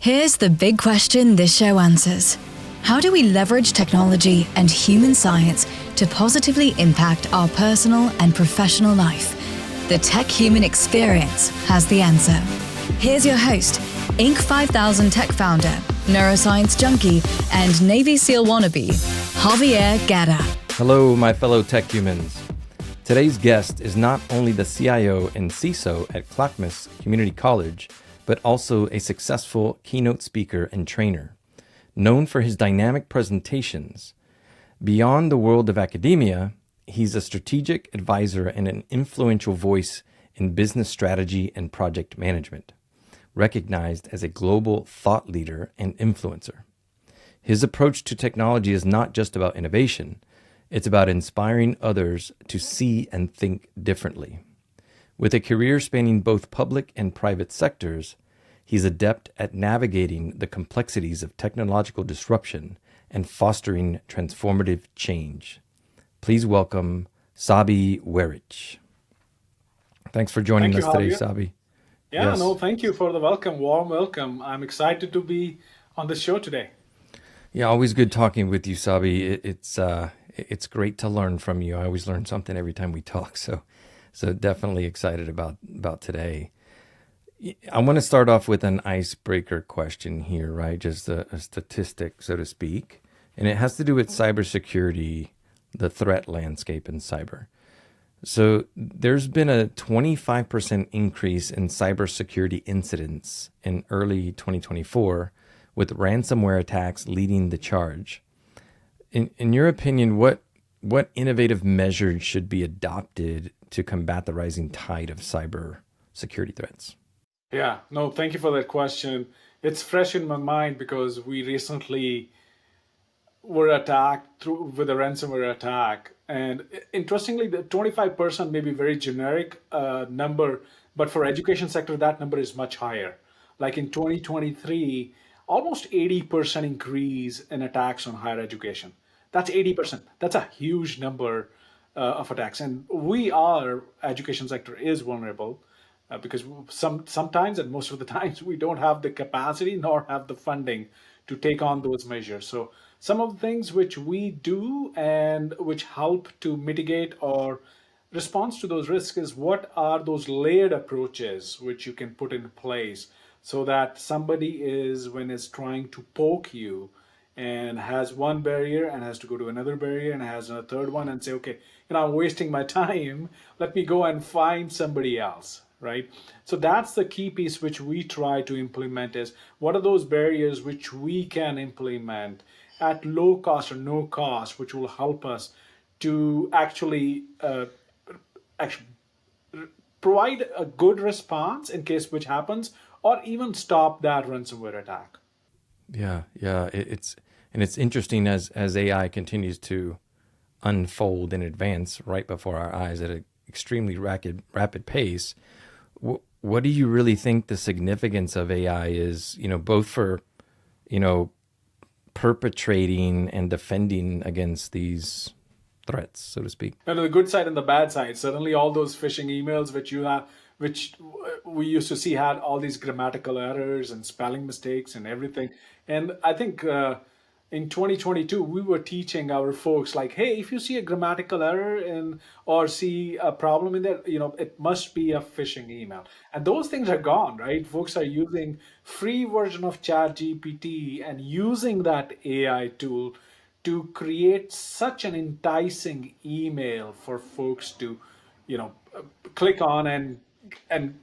Here's the big question this show answers. How do we leverage technology and human science to positively impact our personal and professional life? The Tech Human Experience has the answer. Here's your host, Inc. 5000 tech founder, neuroscience junkie, and Navy SEAL wannabe, Javier Guerra. Hello, my fellow tech humans. Today's guest is not only the CIO and CISO at Clackamas Community College, but also a successful keynote speaker and trainer, known for his dynamic presentations. Beyond the world of academia, he's a strategic advisor and an influential voice in business strategy and project management, recognized as a global thought leader and influencer. His approach to technology is not just about innovation, it's about inspiring others to see and think differently. With a career spanning both public and private sectors, he's adept at navigating the complexities of technological disruption and fostering transformative change. Please welcome Saby Waraich. Thanks for joining us today, Saby. Thank you for the welcome, warm welcome. I'm excited to be on the show today. Yeah, always good talking with you, Saby. It's great to learn from you. I always learn something every time we talk, so definitely excited about today. I want to start off with an icebreaker question here, right? Just a statistic, so to speak. And it has to do with cybersecurity, the threat landscape in cyber. So there's been a 25% increase in cybersecurity incidents in early 2024, with ransomware attacks leading the charge. In your opinion, what innovative measures should be adopted to combat the rising tide of cyber security threats? Thank you for that question. It's fresh in my mind because we recently were attacked with a ransomware attack. And interestingly, the 25% may be very generic number, but for education sector, that number is much higher. Like in 2023, almost 80% increase in attacks on higher education. That's 80%. That's a huge number of attacks. And our education sector is vulnerable because sometimes and most of the times we don't have the capacity nor have the funding to take on those measures. So some of the things which we do and which help to mitigate or respond to those risks is what are those layered approaches which you can put in place so that somebody when is trying to poke you and has one barrier and has to go to another barrier and has a third one and say, okay, I'm wasting my time. Let me go and find somebody else, right? So that's the key piece which we try to implement is what are those barriers which we can implement at low cost or no cost, which will help us to actually provide a good response in case which happens or even stop that ransomware attack. Yeah. It's interesting as AI continues to unfold and advance right before our eyes at an extremely rapid pace. What do you really think the significance of AI is, both for, perpetrating and defending against these threats, so to speak? And the good side and the bad side. Certainly all those phishing emails which we used to see had all these grammatical errors and spelling mistakes and everything. And I think in 2022, we were teaching our folks like, hey, if you see a grammatical error or see a problem in there, it must be a phishing email. And those things are gone, right? Folks are using free version of ChatGPT and using that AI tool to create such an enticing email for folks to, click on and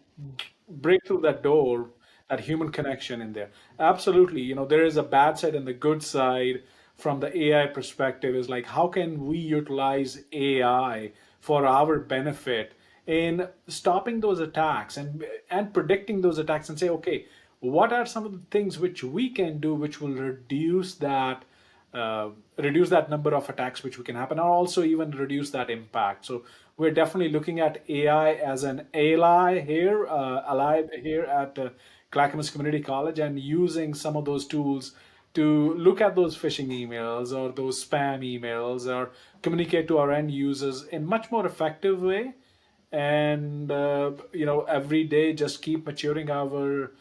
break through that door, that human connection in there. Absolutely. There is a bad side and the good side from the AI perspective is like, how can we utilize AI for our benefit in stopping those attacks and predicting those attacks and say, okay, what are some of the things which we can do which will reduce that number of attacks which we can happen, or also even reduce that impact. So we're definitely looking at AI as an ally here at Clackamas Community College and using some of those tools to look at those phishing emails or those spam emails or communicate to our end users in much more effective way. And, every day just keep maturing our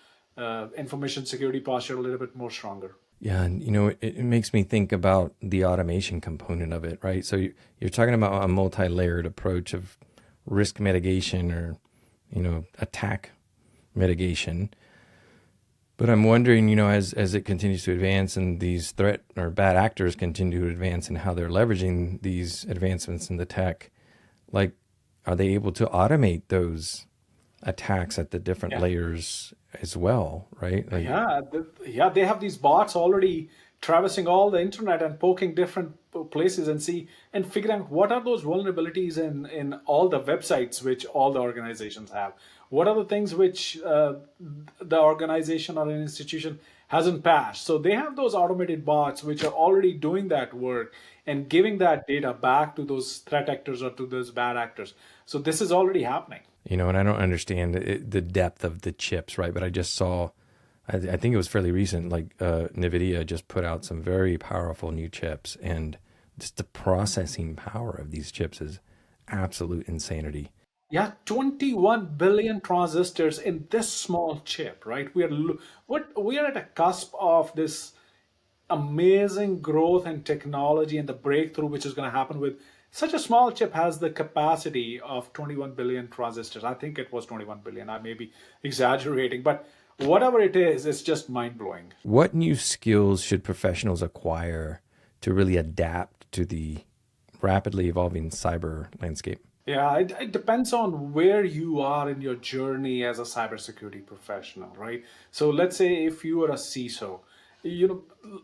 information security posture a little bit more stronger. Yeah, and it makes me think about the automation component of it, right? So you're talking about a multi-layered approach of risk mitigation or, attack mitigation. But I'm wondering, as it continues to advance and these threat or bad actors continue to advance and how they're leveraging these advancements in the tech, like, are they able to automate those attacks at the different Yeah. layers as well, right? Like, Yeah, they have these bots already traversing all the internet and poking different places and see and figuring out what are those vulnerabilities in all the websites which all the organizations have. What are the things which the organization or an institution hasn't patched? So they have those automated bots which are already doing that work and giving that data back to those threat actors or to those bad actors. So this is already happening. and I don't understand the depth of the chips, right? But I just saw, I think it was fairly recent, like NVIDIA just put out some very powerful new chips, and just the processing power of these chips is absolute insanity. Yeah, 21 billion transistors in this small chip, right? We are at a cusp of this amazing growth in technology and the breakthrough which is going to happen with such a small chip has the capacity of 21 billion transistors. I think it was 21 billion. I may be exaggerating, but whatever it is, it's just mind blowing. What new skills should professionals acquire to really adapt to the rapidly evolving cyber landscape? Yeah, it depends on where you are in your journey as a cybersecurity professional, right? So let's say if you are a CISO, you know,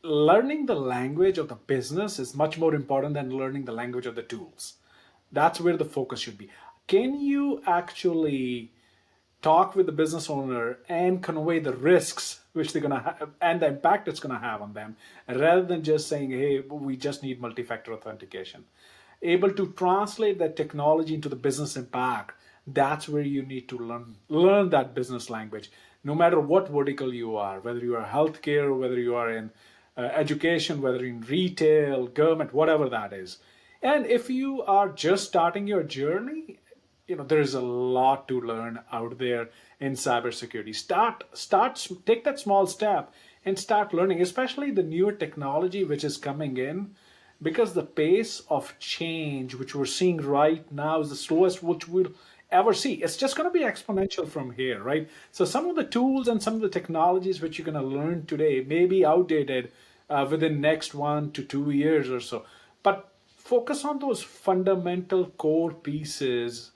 learning the language of the business is much more important than learning the language of the tools. That's where the focus should be. Can you actually talk with the business owner and convey the risks which they're going to have and the impact it's going to have on them rather than just saying, hey, we just need multi-factor authentication? Able to translate that technology into the business impact, that's where you need to learn that business language, no matter what vertical you are, whether you are healthcare, whether you are in education, whether in retail, government, whatever that is. And if you are just starting your journey, there's a lot to learn out there in cybersecurity. Take that small step and start learning, especially the newer technology which is coming in, because the pace of change which we're seeing right now is the slowest which we'll ever see. It's just going to be exponential from here, right? So some of the tools and some of the technologies which you're going to learn today may be outdated within next 1 to 2 years or so, but focus on those fundamental core pieces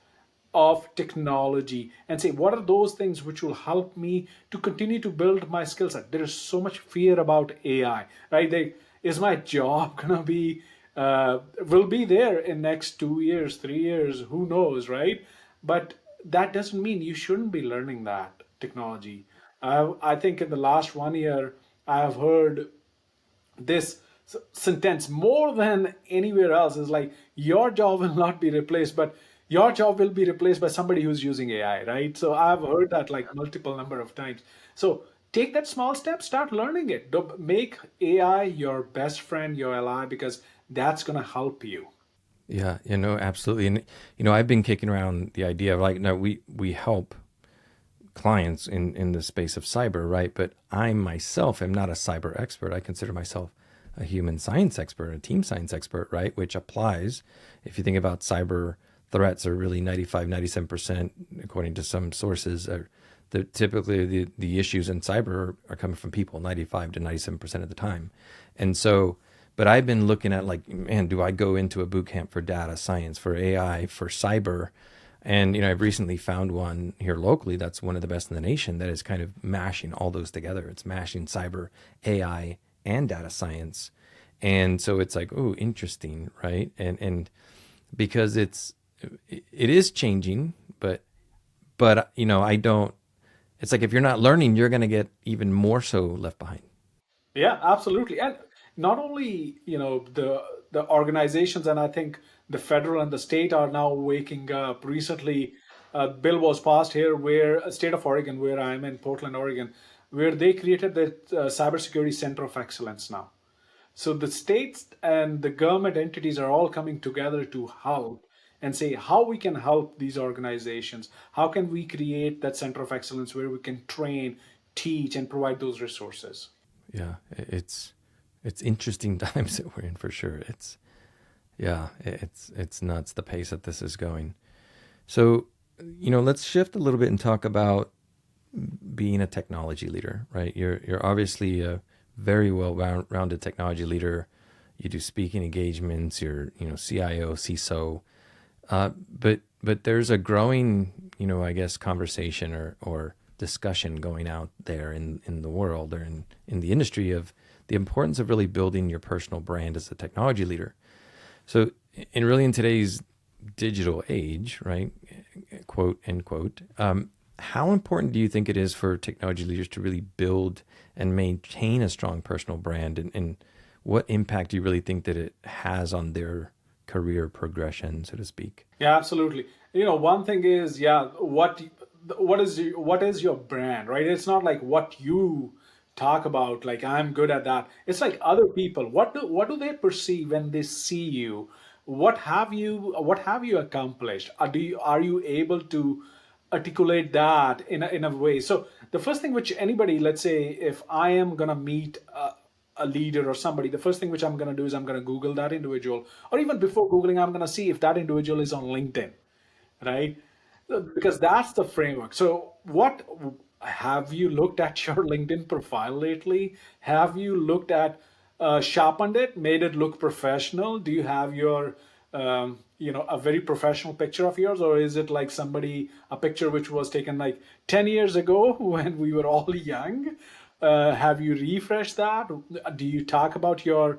of technology and say what are those things which will help me to continue to build my skill set. There is so much fear about AI, right? Is my job gonna be will be there in next 2 years, 3 years, who knows, right? But that doesn't mean you shouldn't be learning that technology. I think in the last 1 year I have heard this sentence more than anywhere else is like your job will not be replaced, but your job will be replaced by somebody who's using AI, right? So I've heard that like multiple number of times. So take that small step, start learning it. Make AI your best friend, your ally, because that's going to help you. Yeah, absolutely. And I've been kicking around the idea of like, no, we help clients in the space of cyber, right? But I myself am not a cyber expert. I consider myself a human science expert, a team science expert, right? Which applies, if you think about cyber threats are really 95, 97%, according to some sources, typically the issues in cyber are coming from people 95 to 97% of the time. And so, but I've been looking at like, man, do I go into a boot camp for data science, for AI, for cyber? And, I've recently found one here locally that's one of the best in the nation that is kind of mashing all those together. It's mashing cyber, AI, and data science. And so it's like, oh, interesting, right? And because it is changing, but I don't, it's like if you're not learning, you're going to get even more so left behind. Yeah, absolutely. And not only, the organizations, and I think the federal and the state are now waking up. Recently, a bill was passed here where state of Oregon, where I'm in Portland, Oregon, where they created the cybersecurity center of excellence now. So the states and the government entities are all coming together to help and say how we can help these organizations. How can we create that center of excellence where we can train, teach and provide those resources. Yeah, it's interesting times that we're in for sure. It's nuts the pace that this is going. So, let's shift a little bit and talk about being a technology leader, right? You're obviously a very well-rounded technology leader. You do speaking engagements. You're CIO, CISO, but there's a growing I guess conversation or discussion going out there in the world or in the industry of the importance of really building your personal brand as a technology leader. So, in today's digital age, right, quote end quote, how important do you think it is for technology leaders to really build and maintain a strong personal brand, and what impact do you really think that it has on their career progression, so to speak? Yeah, absolutely. One thing is, yeah, what is your brand, right? It's not like what you talk about, like I'm good at that. It's like other people. What do they perceive when they see you? What have you accomplished? Are you able to articulate that in a way? So the first thing which anybody, let's say, if I am gonna meet a leader or somebody, the first thing which I'm gonna do is I'm gonna Google that individual, or even before Googling, I'm gonna see if that individual is on LinkedIn, right? Because that's the framework. So, what have you looked at your LinkedIn profile lately? Have you looked at sharpened it, made it look professional? Do you have your a very professional picture of yours, or is it like a picture which was taken like 10 years ago when we were all young? Have you refreshed that? Do you talk about your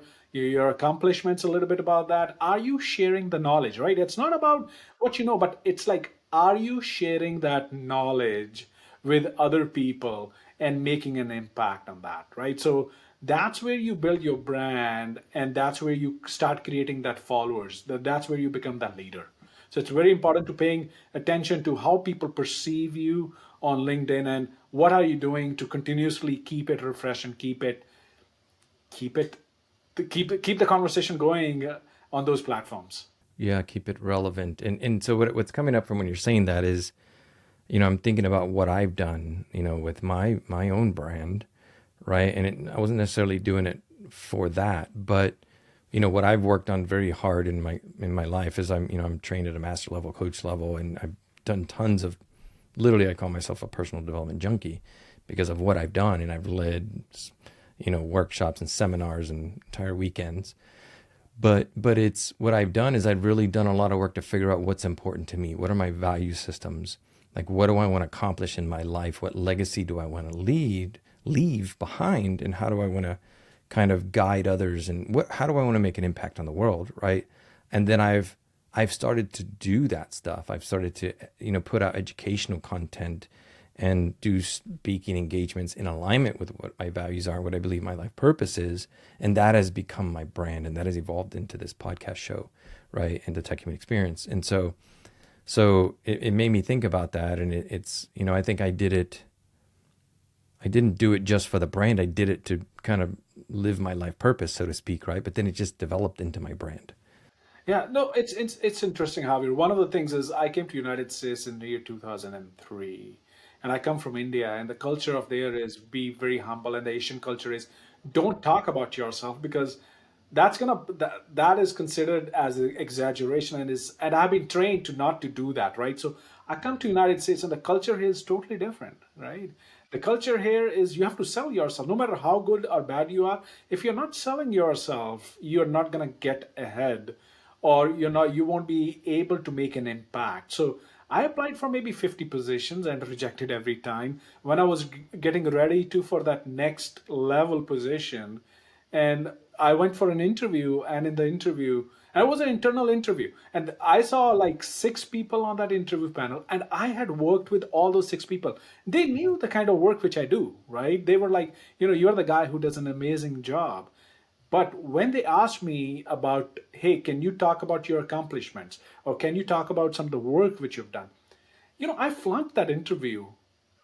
accomplishments a little bit about that? Are you sharing the knowledge, right? It's not about what you know, but it's like, are you sharing that knowledge with other people and making an impact on that, right? So that's where you build your brand, and that's where you start creating that followers. That's where you become that leader. So it's very important to paying attention to how people perceive you on LinkedIn, and what are you doing to continuously keep it refreshed and keep it keep the conversation going on those platforms. Yeah, keep it relevant. And so what's coming up from when you're saying that is, I'm thinking about what I've done, with my own brand, right? And I wasn't necessarily doing it for that, but what I've worked on very hard in my life is I'm trained at a master level, coach level, and I've done tons of, literally I call myself a personal development junkie because of what I've done, and I've led workshops and seminars and entire weekends. But it's what I've done is I've really done a lot of work to figure out what's important to me. What are my value systems? Like, what do I want to accomplish in my life? What legacy do I want to leave behind? And how do I want to kind of guide others? And how do I want to make an impact on the world, right? And then I've started to do that stuff. I've started to, put out educational content and do speaking engagements in alignment with what my values are, what I believe my life purpose is. And that has become my brand, and that has evolved into this podcast show, right? And the Tech Human Experience. And so it made me think about that. And it's, I think I didn't do it just for the brand. I did it to kind of live my life purpose, so to speak, right? But then it just developed into my brand. Yeah, no, it's interesting, Javier. One of the things is I came to United States in the year 2003, and I come from India, and the culture of there is be very humble, and the Asian culture is don't talk about yourself, because that is considered as an exaggeration, and I've been trained to not to do that, right? So I come to United States, and the culture here is totally different, right? The culture here is you have to sell yourself, no matter how good or bad you are. If you're not selling yourself, you're not gonna get ahead, or you won't be able to make an impact. So I applied for maybe 50 positions and rejected every time when I was getting ready for that next level position. And I went for an interview, and in the interview, and it was an internal interview, and I saw like 6 people on that interview panel, and I had worked with all those 6 people. They knew the kind of work which I do, right? They were like, you're the guy who does an amazing job. But when they asked me about, hey, can you talk about your accomplishments? Or can you talk about some of the work which you've done? I flunked that interview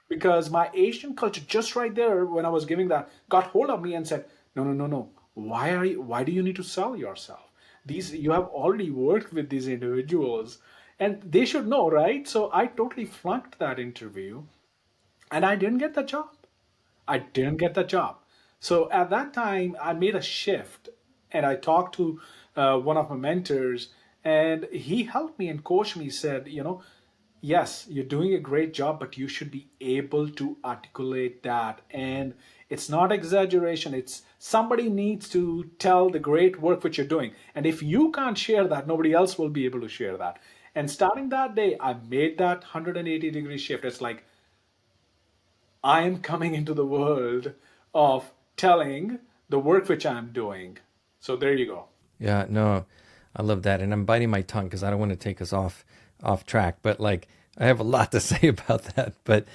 because my Asian culture, just right there when I was giving that, got hold of me and said, no, no, no, no. Why do you need to sell yourself? You have already worked with these individuals, and they should know, right? So I totally flunked that interview, and I didn't get the job. I didn't get the job. So at that time, I made a shift and I talked to one of my mentors, and he helped me and coached me. He said, yes, you're doing a great job, but you should be able to articulate that. And it's not exaggeration. It's somebody needs to tell the great work which you're doing. And if you can't share that, nobody else will be able to share that. And starting that day, I made that 180-degree shift. It's like I am coming into the world of telling the work which I'm doing. So there you go. Yeah, no, I love that, and I'm biting my tongue because I don't want to take us off track. But like, I have a lot to say about that. But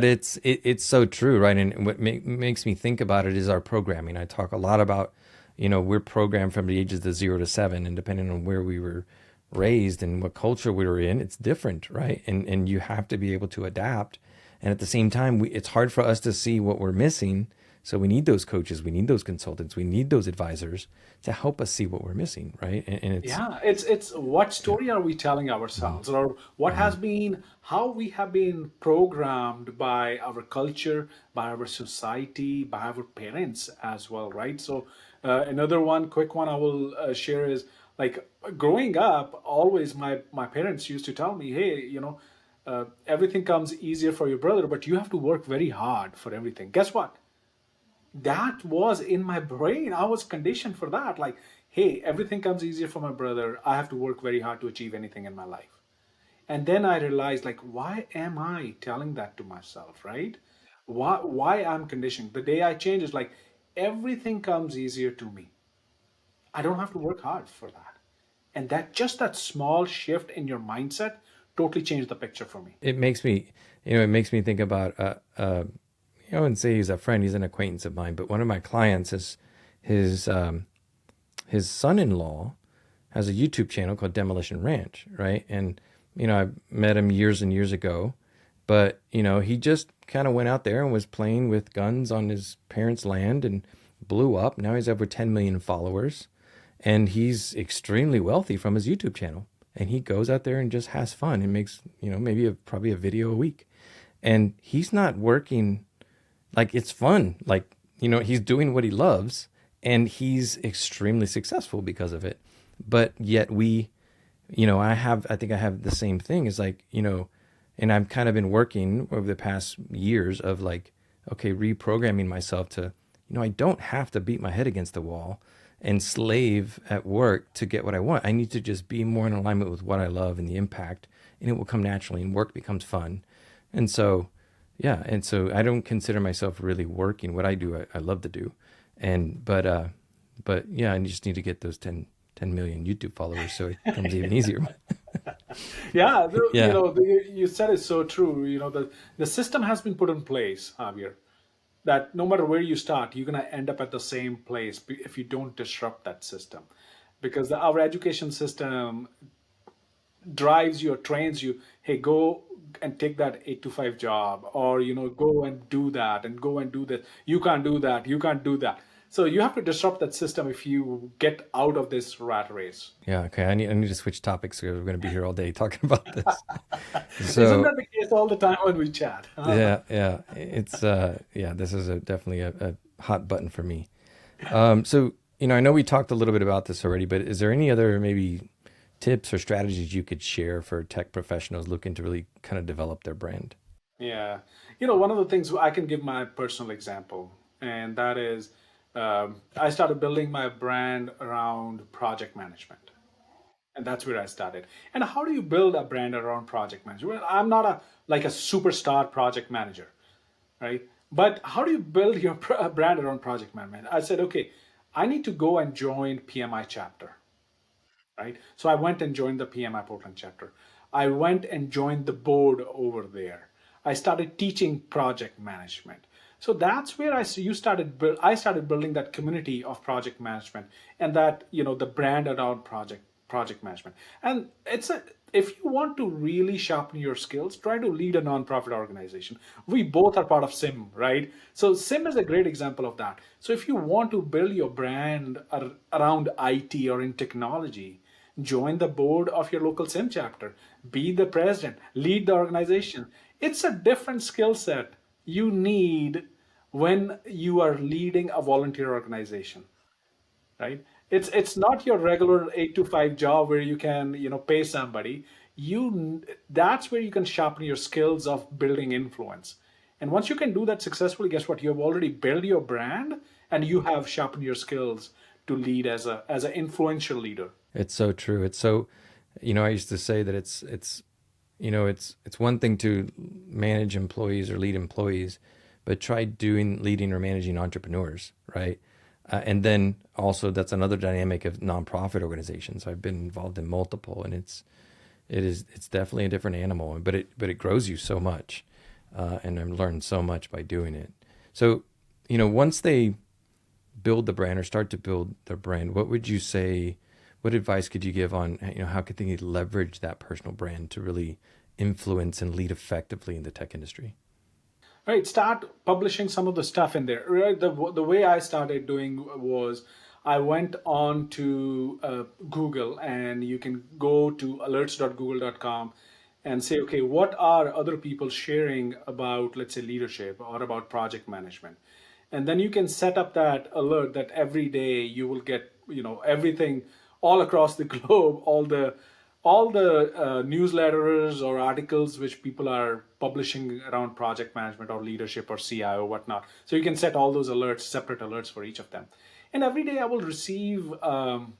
it's so true, right? And what makes me think about it is our programming. I talk a lot about, we're programmed from the ages of 0 to 7, and depending on where we were raised and what culture we were in, it's different, right? And you have to be able to adapt. And at the same time, it's hard for us to see what we're missing. So we need those coaches, we need those consultants, we need those advisors to help us see what we're missing, right? And it's Yeah, it's what yeah. story are we telling Mhm. ourselves, or what has Mhm. been how we have been programmed by our culture, by our society, by our parents as well, right? So another one, quick one I will share is like growing up, always my parents used to tell me, hey, everything comes easier for your brother, but you have to work very hard for everything. Guess what? That was in my brain. I was conditioned for that. Like, hey, everything comes easier for my brother. I have to work very hard to achieve anything in my life. And then I realized, like, why am I telling that to myself, right? Why I'm conditioned? The day I change is like, everything comes easier to me. I don't have to work hard for that. And that small shift in your mindset totally changed the picture for me. It makes me, it makes me think about, I wouldn't say he's a friend, he's an acquaintance of mine, but one of my clients is his, his son-in-law has a YouTube channel called Demolition Ranch, right? And I met him years and years ago, but he just kind of went out there and was playing with guns on his parents' land and blew up. Now he's over 10 million followers, and he's extremely wealthy from his YouTube channel. And he goes out there and just has fun and makes, maybe probably a video a week. And he's not working, like, it's fun. Like, he's doing what he loves, and he's extremely successful because of it. But yet I think I have the same thing. Is like, and I've kind of been working over the past years of like, okay, reprogramming myself to, I don't have to beat my head against the wall and slave at work to get what I want. I need to just be more in alignment with what I love and the impact, and it will come naturally, and work becomes fun. And so, yeah, and so I don't consider myself really working. What I do, I love to do. And but yeah, I just need to get those 10 million YouTube followers so it comes even easier. Yeah, Yeah. you said it so true. The system has been put in place, Javier, that no matter where you start, you're going to end up at the same place if you don't disrupt that system. Because our education system drives you or trains you, hey, go and take that 8 to 5 job, or, go and do that and go and do this. You can't do that. You can't do that. So you have to disrupt that system if you get out of this rat race. Yeah. Okay. I need to switch topics because we're going to be here all day talking about this. Isn't So that the case all the time when we chat? yeah, yeah, it's yeah, this is definitely a hot button for me. So I know we talked a little bit about this already, but is there any other maybe tips or strategies you could share for tech professionals looking to really kind of develop their brand? Yeah. One of the things I can give my personal example, and that is I started building my brand around project management. And that's where I started. And how do you build a brand around project management? Well, I'm not a superstar project manager, right? But how do you build your brand around project management? I said, okay, I need to go and join PMI chapter, right? So I went and joined the PMI Portland chapter. I went and joined the board over there. I started teaching project management. So that's where I started building that community of project management, and that, the brand around project management. And if you want to really sharpen your skills, try to lead a nonprofit organization. We both are part of SIM, right? So SIM is a great example of that. So if you want to build your brand around IT or in technology, join the board of your local SIM chapter, be the president, lead the organization. It's a different skill set. You need when you are leading a volunteer organization, right? It's not your regular 8 to 5 job where you can, pay somebody. That's where you can sharpen your skills of building influence. And once you can do that successfully, guess what? You have already built your brand and you have sharpened your skills to lead as an influential leader. It's so true. It's so, I used to say that it's one thing to manage employees or lead employees, but try leading or managing entrepreneurs, right? And then also that's another dynamic of nonprofit organizations. I've been involved in multiple, and it's definitely a different animal, but it grows you so much, and I've learned so much by doing it. So, once they build the brand or start to build their brand, what would you say? What advice could you give on how could they leverage that personal brand to really influence and lead effectively in the tech industry? Right, start publishing some of the stuff in there. Right, the way I started doing was I went on to Google, and you can go to alerts.google.com and say, okay, what are other people sharing about, let's say, leadership or about project management? And then you can set up that alert that every day you will get, everything all across the globe, all the newsletters or articles which people are publishing around project management or leadership or CIO, whatnot. So you can set all those alerts, separate alerts for each of them. And every day I will receive an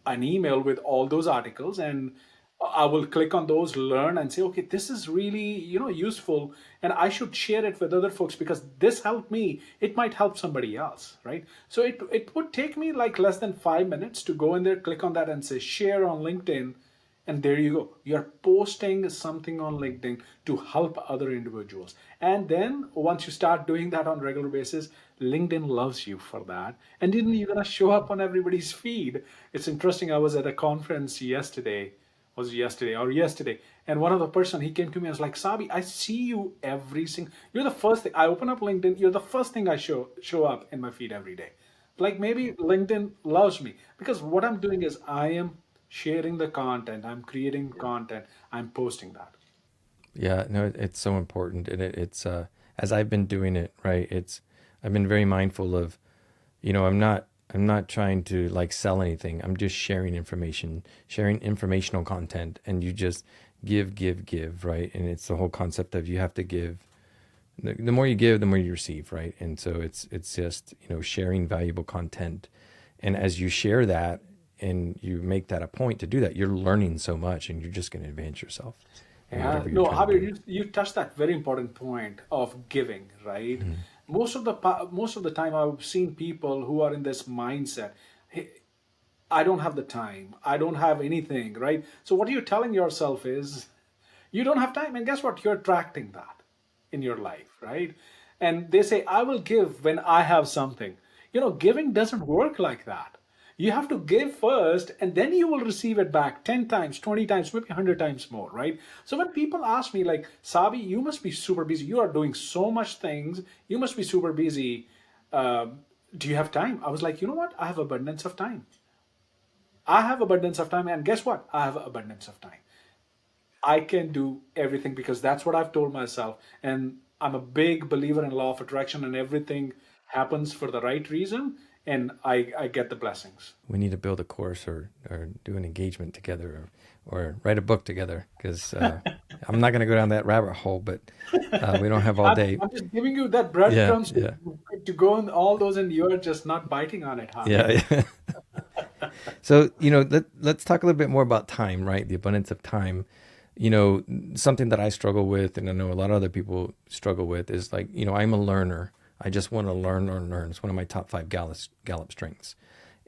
email with all those articles, and I will click on those, learn, and say, okay, this is really, useful, and I should share it with other folks because this helped me. It might help somebody else, right? So it would take me like less than 5 minutes to go in there, click on that, and say share on LinkedIn, and there you go. You're posting something on LinkedIn to help other individuals. And then once you start doing that on a regular basis, LinkedIn loves you for that. And then you're going to show up on everybody's feed. It's interesting. I was at a conference yesterday, and one of the person, he came to me and was like, Sabi, I see you every single, you're the first thing, I open up LinkedIn, you're the first thing I show up in my feed every day. Like maybe LinkedIn loves me because what I'm doing is I am sharing the content, I'm creating content, I'm posting that. Yeah, no, it's so important, and it's as I've been doing it, right? I've been very mindful of, I'm not trying to like sell anything. I'm just sharing information, sharing informational content, and you just give, right? And it's the whole concept of you have to give. The more you give, the more you receive, right? And so it's just sharing valuable content, and as you share that and you make that a point to do that, you're learning so much, and you're just going to advance yourself in Yeah, whatever you're no, trying to Javier, do. you touched that very important point of giving, right? Most of the time, I've seen people who are in this mindset. Hey, I don't have the time. I don't have anything, right? So what you're telling yourself is you don't have time, and guess what? You're attracting that in your life, right? And they say, I will give when I have something. Giving doesn't work like that. You have to give first, and then you will receive it back 10 times, 20 times, maybe 100 times more, right? So when people ask me, like, Sabi, you must be super busy. You are doing so much things. You must be super busy. Do you have time? I was like, you know what? I have abundance of time. I have abundance of time, and guess what? I have abundance of time. I can do everything because that's what I've told myself. And I'm a big believer in law of attraction, and everything happens for the right reason, and I get the blessings. We need to build a course or do an engagement together, or write a book together, because I'm not going to go down that rabbit hole, but we don't have all I'm, day. I'm just giving you that Yeah, breadcrumbs yeah, to go on all those, and you're just not biting on it, Javier. yeah, yeah. So, let's talk a little bit more about time, right? The abundance of time. Something that I struggle with, and I know a lot of other people struggle with, is like, I'm a learner. I just want to learn. It's one of my top 5 Gallup strengths.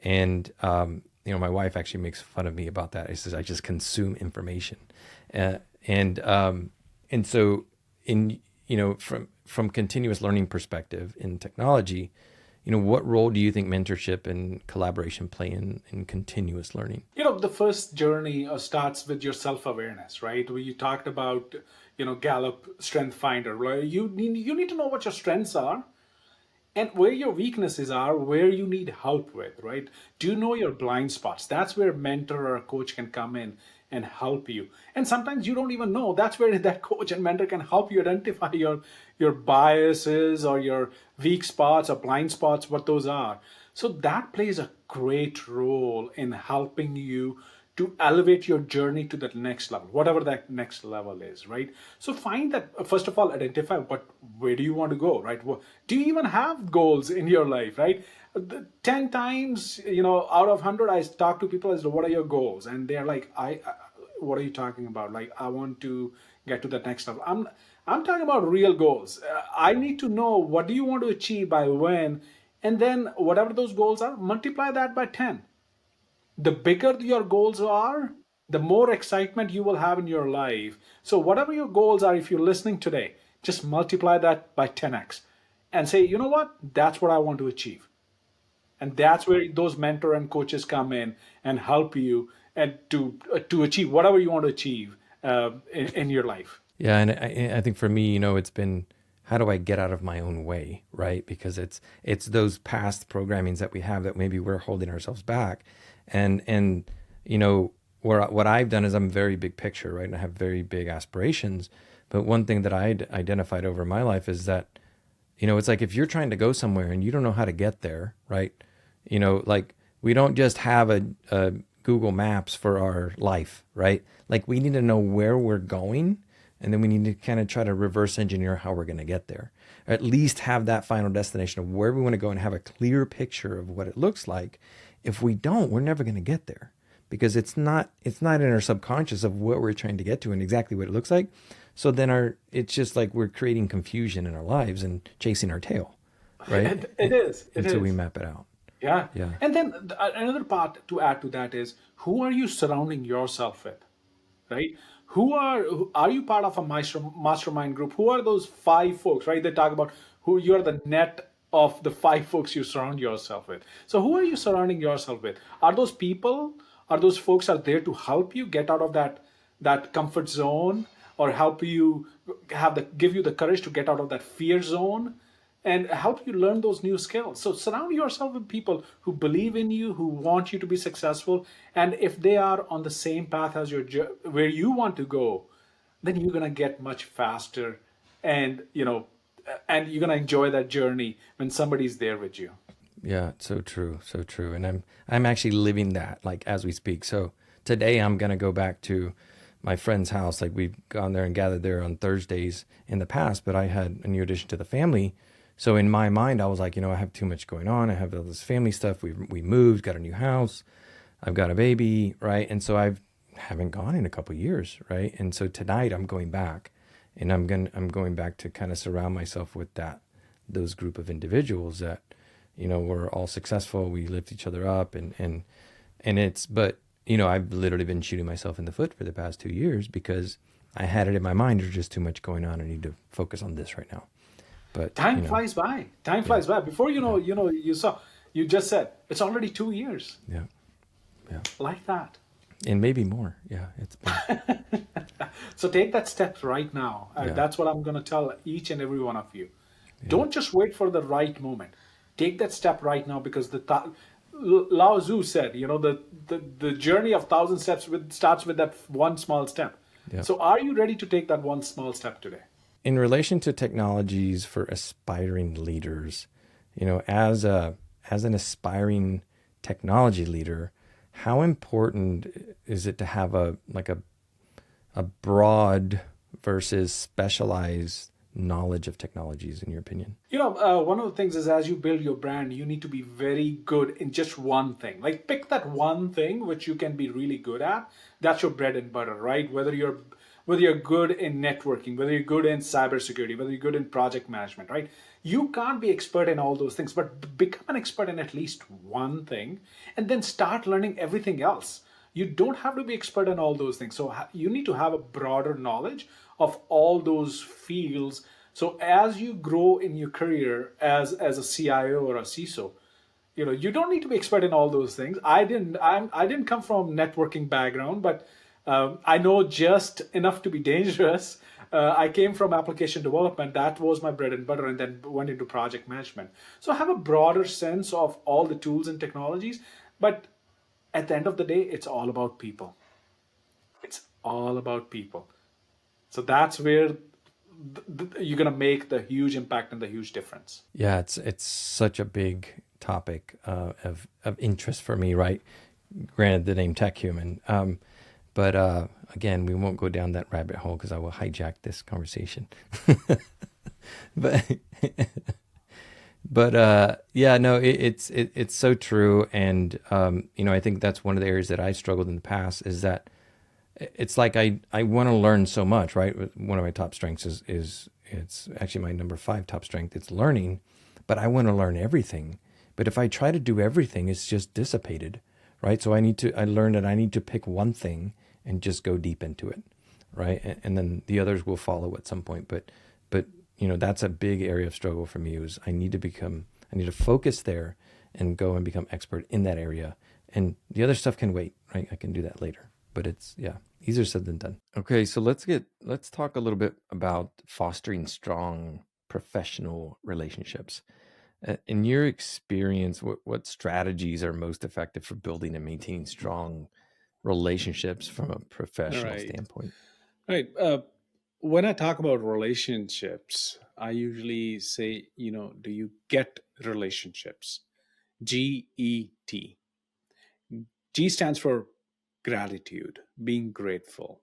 And, my wife actually makes fun of me about that. She says, I just consume information. Uh, and, um, and so from continuous learning perspective in technology, what role do you think mentorship and collaboration play in continuous learning? The first journey starts with your self-awareness, right? Where you talked about, Gallup Strength Finder, right? You need to know what your strengths are and where your weaknesses are, where you need help with, right? Do you know your blind spots? That's where a mentor or a coach can come in and help you. And sometimes you don't even know. That's where that coach and mentor can help you identify your biases or your weak spots or blind spots, what those are. So that plays a great role in helping you to elevate your journey to that next level, whatever that next level is, right? So find that, first of all, identify where do you want to go, right? Do you even have goals in your life, right? 10 times, out of 100, I talk to people as to what are your goals? And they're like, what are you talking about? Like, I want to get to the next level. I'm talking about real goals. I need to know, what do you want to achieve by when? And then whatever those goals are, multiply that by 10. The bigger your goals are, the more excitement you will have in your life. So whatever your goals are, if you're listening today, just multiply that by 10x and say, you know what? That's what I want to achieve. And that's where those mentor and coaches come in and help you and to achieve whatever you want to achieve in your life. Yeah, and I think for me, it's been, how do I get out of my own way, right? Because it's those past programmings that we have that maybe we're holding ourselves back, and what I've done is I'm very big picture, right? And I have very big aspirations. But one thing that I identified over my life is that, it's like if you're trying to go somewhere and you don't know how to get there, right? Like we don't just have a Google Maps for our life, right? Like we need to know where we're going, and then we need to kind of try to reverse engineer how we're going to get there, or at least have that final destination of where we want to go and have a clear picture of what it looks like. If we don't, we're never going to get there, because it's not in our subconscious of what we're trying to get to and exactly what it looks like. So then it's just like we're creating confusion in our lives and chasing our tail, right? It is. Until we map it out. Yeah. Yeah. And then another part to add to that is, who are you surrounding yourself with, right? Are you part of a mastermind group? Who are those 5 folks, right? They talk about who you're the net of the 5 folks you surround yourself with. So who are you surrounding yourself with? Are those people, are those folks are there to help you get out of that comfort zone, or help you give you the courage to get out of that fear zone and help you learn those new skills? So surround yourself with people who believe in you, who want you to be successful. And if they are on the same path as where you want to go, then you're going to get much faster, and and you're going to enjoy that journey when somebody's there with you. Yeah, so true, so true. And I'm actually living that, like, as we speak. So today I'm gonna go back to my friend's house. Like, we've gone there and gathered there on Thursdays in the past, but I had a new addition to the family. So in my mind, I was like, I have too much going on. I have all this family stuff. We moved, got a new house. I've got a baby, right? And so I haven't gone in a couple of years, right? And so tonight I'm going back, and I'm going back to kind of surround myself with those group of individuals that, we're all successful. We lift each other up, and but I've literally been shooting myself in the foot for the past 2 years because I had it in my mind, there's just too much going on. I need to focus on this right now. But time flies by. Time flies by. Before you just said it's already 2 years. Yeah. Like that. And maybe more. Yeah, it's been. So take that step right now. Yeah. That's what I'm going to tell each and every one of you. Don't just wait for the right moment. Take that step right now, because Lao Tzu said, the journey of 1,000 steps starts with that one small step. Yeah. So are you ready to take that one small step today? In relation to technologies for aspiring leaders, as an aspiring technology leader, how important is it to have a broad versus specialized knowledge of technologies, in your opinion? One of the things is, as you build your brand, you need to be very good in just one thing. Like, pick that one thing which you can be really good at. That's your bread and butter, right? Whether you're good in networking, whether you're good in cybersecurity, whether you're good in project management, right? You can't be expert in all those things, but become an expert in at least one thing, and then start learning everything else. You don't have to be expert in all those things. So you need to have a broader knowledge of all those fields. So as you grow in your career as a CIO or a CISO, you don't need to be expert in all those things. I didn't come from networking background, but I know just enough to be dangerous. I came from application development. That was my bread and butter, and then went into project management. So I have a broader sense of all the tools and technologies, but at the end of the day, it's all about people. all about people. So that's where you're going to make the huge impact and the huge difference. Yeah, it's such a big topic of interest for me, right? Granted, the name tech human, but again, we won't go down that rabbit hole because I will hijack this conversation. But yeah, no, it's so true, and I think that's one of the areas that I struggled in the past is that it's like I want to learn so much, right? One of my top strengths is it's actually my number 5 top strength. It's learning, but I want to learn everything. But if I try to do everything, it's just dissipated, right? So I learned that I need to pick one thing and just go deep into it, right? And then the others will follow at some point. But that's a big area of struggle for me. Is I need to focus there and go and become expert in that area. And the other stuff can wait, right? I can do that later. But it's, yeah, easier said than done. Okay, so let's talk a little bit about fostering strong professional relationships. In your experience, what strategies are most effective for building and maintaining strong relationships from a professional Right. standpoint? Right. When I talk about relationships, I usually say, do you get relationships? GET. G stands for gratitude, being grateful.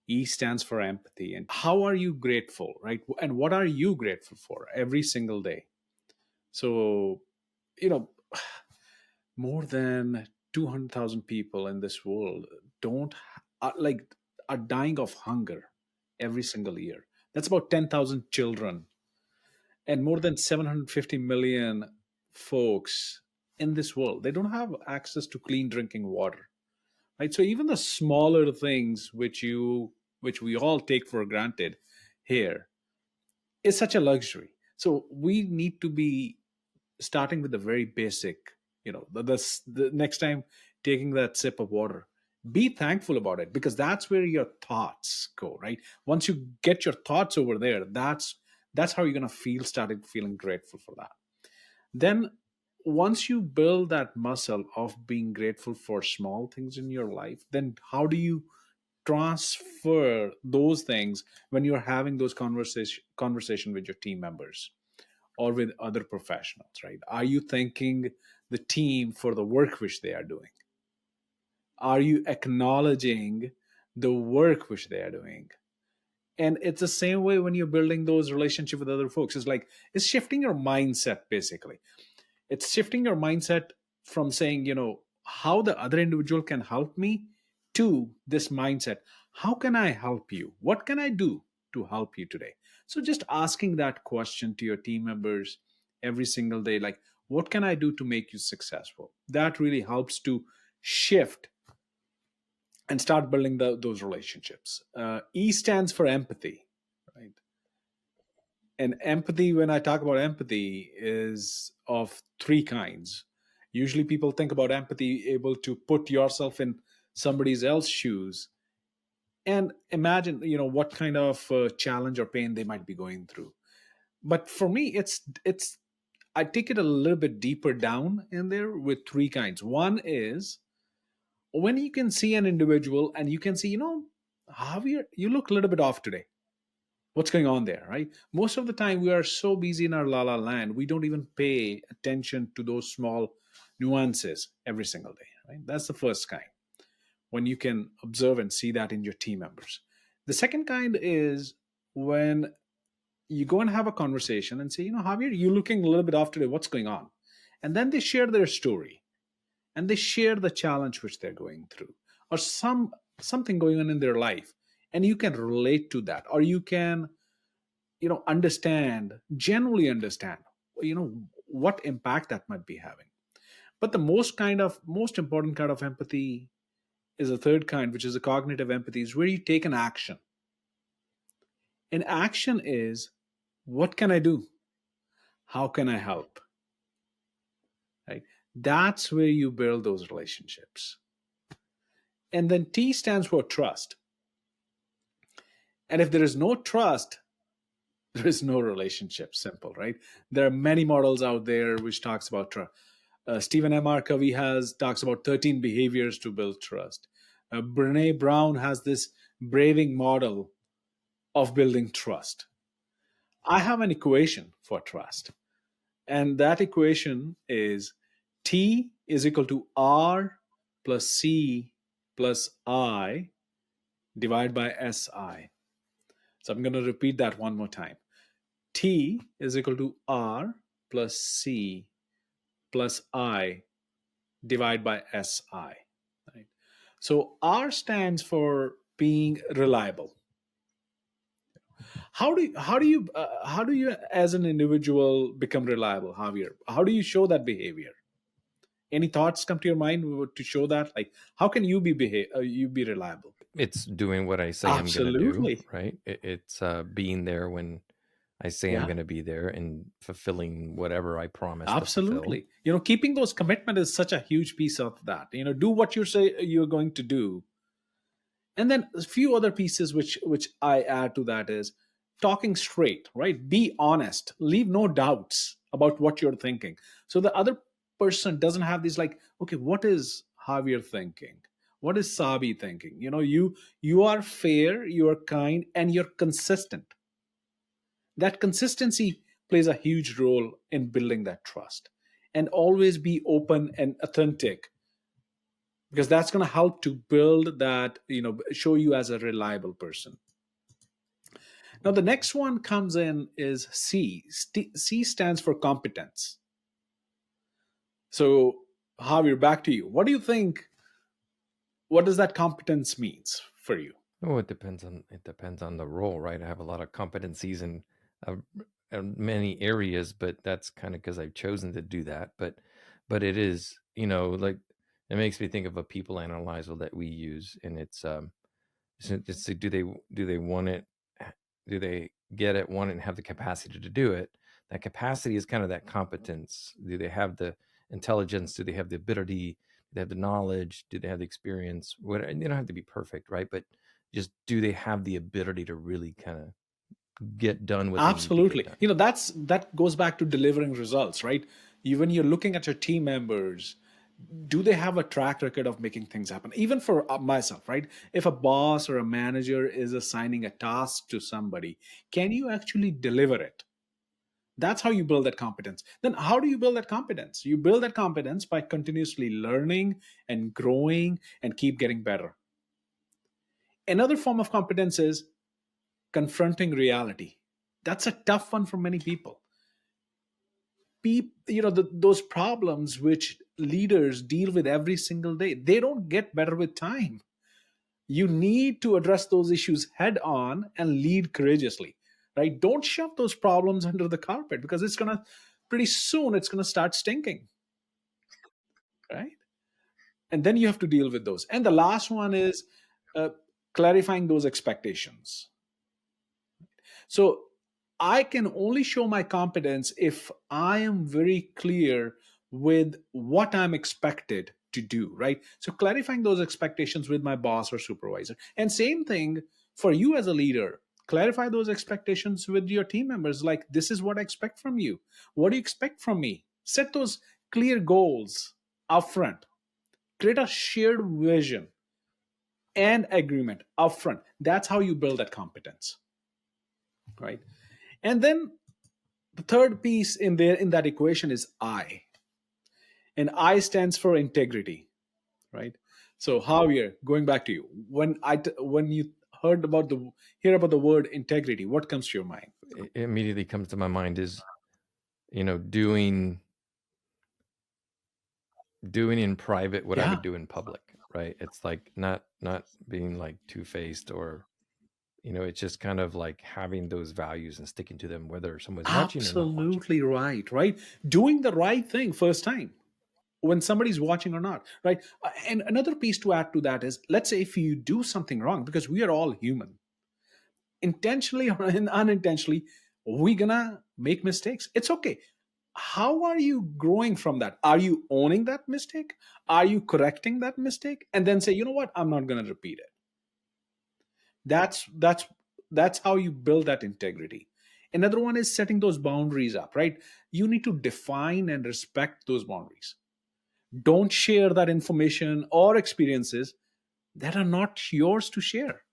E stands for empathy. And how are you grateful, right? And what are you grateful for every single day? So, you know, more than 200,000 people in this world don't are dying of hunger every single year. That's about 10,000 children and more than 750 million folks in this world. They don't have access to clean drinking water, right? So even the smaller things which we all take for granted here is such a luxury. So we need to be starting with the very basic, the next time taking that sip of water, be thankful about it, because that's where your thoughts go, right? Once you get your thoughts over there, that's how you're going to started feeling grateful for that. Then once you build that muscle of being grateful for small things in your life, then how do you transfer those things when you're having those conversation with your team members or with other professionals, right? Are you thanking the team for the work which they are doing? Are you acknowledging the work which they are doing? And it's the same way when you're building those relationships with other folks. It's shifting your mindset, basically. It's shifting your mindset from saying, how the other individual can help me, to this mindset: how can I help you? What can I do to help you today? So just asking that question to your team members every single day, like, what can I do to make you successful? That really helps to shift and start building those relationships. E stands for empathy, right? And empathy, when I talk about empathy, is of 3 kinds. Usually people think about empathy, able to put yourself in somebody else's shoes and imagine, what kind of challenge or pain they might be going through. But for me, it's I take it a little bit deeper down in there with 3 kinds. One is when you can see an individual and you can see, Javier, you look a little bit off today. What's going on there, right? Most of the time we are so busy in our la la land, we don't even pay attention to those small nuances every single day, right? That's the first kind, when you can observe and see that in your team members. The second kind is when you go and have a conversation and say, Javier, you're looking a little bit off today, what's going on? And then they share their story and they share the challenge which they're going through, or something going on in their life, and you can relate to that, or you can genuinely understand what impact that might be having. But the most important kind of empathy is a third kind, which is a cognitive empathy, is where you take an action. And action is, what can I do? How can I help? Right? That's where you build those relationships. And then T stands for trust. And if there is no trust, there is no relationship. Simple, right? There are many models out there which talks about trust. Stephen M.R. Covey talks about 13 behaviors to build trust. Brene Brown has this braving model of building trust. I have an equation for trust, and that equation is T is equal to R plus C plus I divided by SI. So I'm going to repeat that one more time. T is equal to R plus C plus I divided by SI. Right? So R stands for being reliable. How do you as an individual become reliable, Javier? How do you show that behavior? Any thoughts come to your mind to show that? Like, how can you you be reliable? It's doing what I say I'm going to do, Absolutely. right? It's being there when I say I'm Yeah. going to be there and fulfilling whatever I promise to fulfill. Absolutely. Keeping those commitment is such a huge piece of that. Do what you say you're going to do. And then a few other pieces which I add to that is talking straight, right? Be honest. Leave no doubts about what you're thinking. So the other person doesn't have these like, okay, what is Javier thinking? What is Sabi thinking? You are fair, you are kind, and you're consistent. That consistency plays a huge role in building that trust. And always be open and authentic, because that's going to help to build that, show you as a reliable person. Now the next one comes in is C. C stands for competence. So Javier, back to you. What do you think? What does that competence means for you? Oh, it depends on the role, right? I have a lot of competencies uh, in many areas, but that's kind of because I've chosen to do that. But it is, like it makes me think of a people analyzer that we use, and it's do they want it? Do they get it, want it, and have the capacity to do it? That capacity is kind of that competence. Do they have the intelligence? Do they have the ability? Do they have the knowledge? Do they have the experience? What they don't have to be perfect, right? But just do they have the ability to really kind of get done what they need to get Absolutely. done? That goes back to delivering results, right? When you're looking at your team members, do they have a track record of making things happen? Even for myself, right? If a boss or a manager is assigning a task to somebody, can you actually deliver it? That's how you build that competence. Then how do you build that competence? You build that competence by continuously learning and growing and keep getting better. Another form of competence is confronting reality. That's a tough one for many people. Those problems which leaders deal with every single day, they don't get better with time. You need to address those issues head on and lead courageously, right? Don't shove those problems under the carpet, because pretty soon it's gonna start stinking, right? And then you have to deal with those. And the last one is uh, clarifying those expectations. So I can only show my competence if I am very clear with what I'm expected to do, right? So clarifying those expectations with my boss or supervisor. And same thing for you as a leader. Clarify those expectations with your team members. Like, this is what I expect from you. What do you expect from me? Set those clear goals upfront. Create a shared vision and agreement upfront. That's how you build that competence, right? And then the third piece in that equation is I, and I stands for integrity, right? So Javier, going back to you, when you hear about the word integrity, what comes to your mind? It immediately comes to my mind is, doing in private what I Yeah, would do in public, right? It's like not being like two-faced, or it's just kind of like having those values and sticking to them, whether someone's watching or not watching. absolutely right. Doing the right thing first time, when somebody's watching or not, right? And another piece to add to that is, let's say if you do something wrong, because we are all human, intentionally or unintentionally, we're gonna make mistakes. It's okay. How are you growing from that? Are you owning that mistake? Are you correcting that mistake and then say, you know what, I'm not gonna repeat it? That's how you build that integrity. Another one is setting those boundaries up, right? You need to define and respect those boundaries. Don't share that information or experiences that are not yours to share.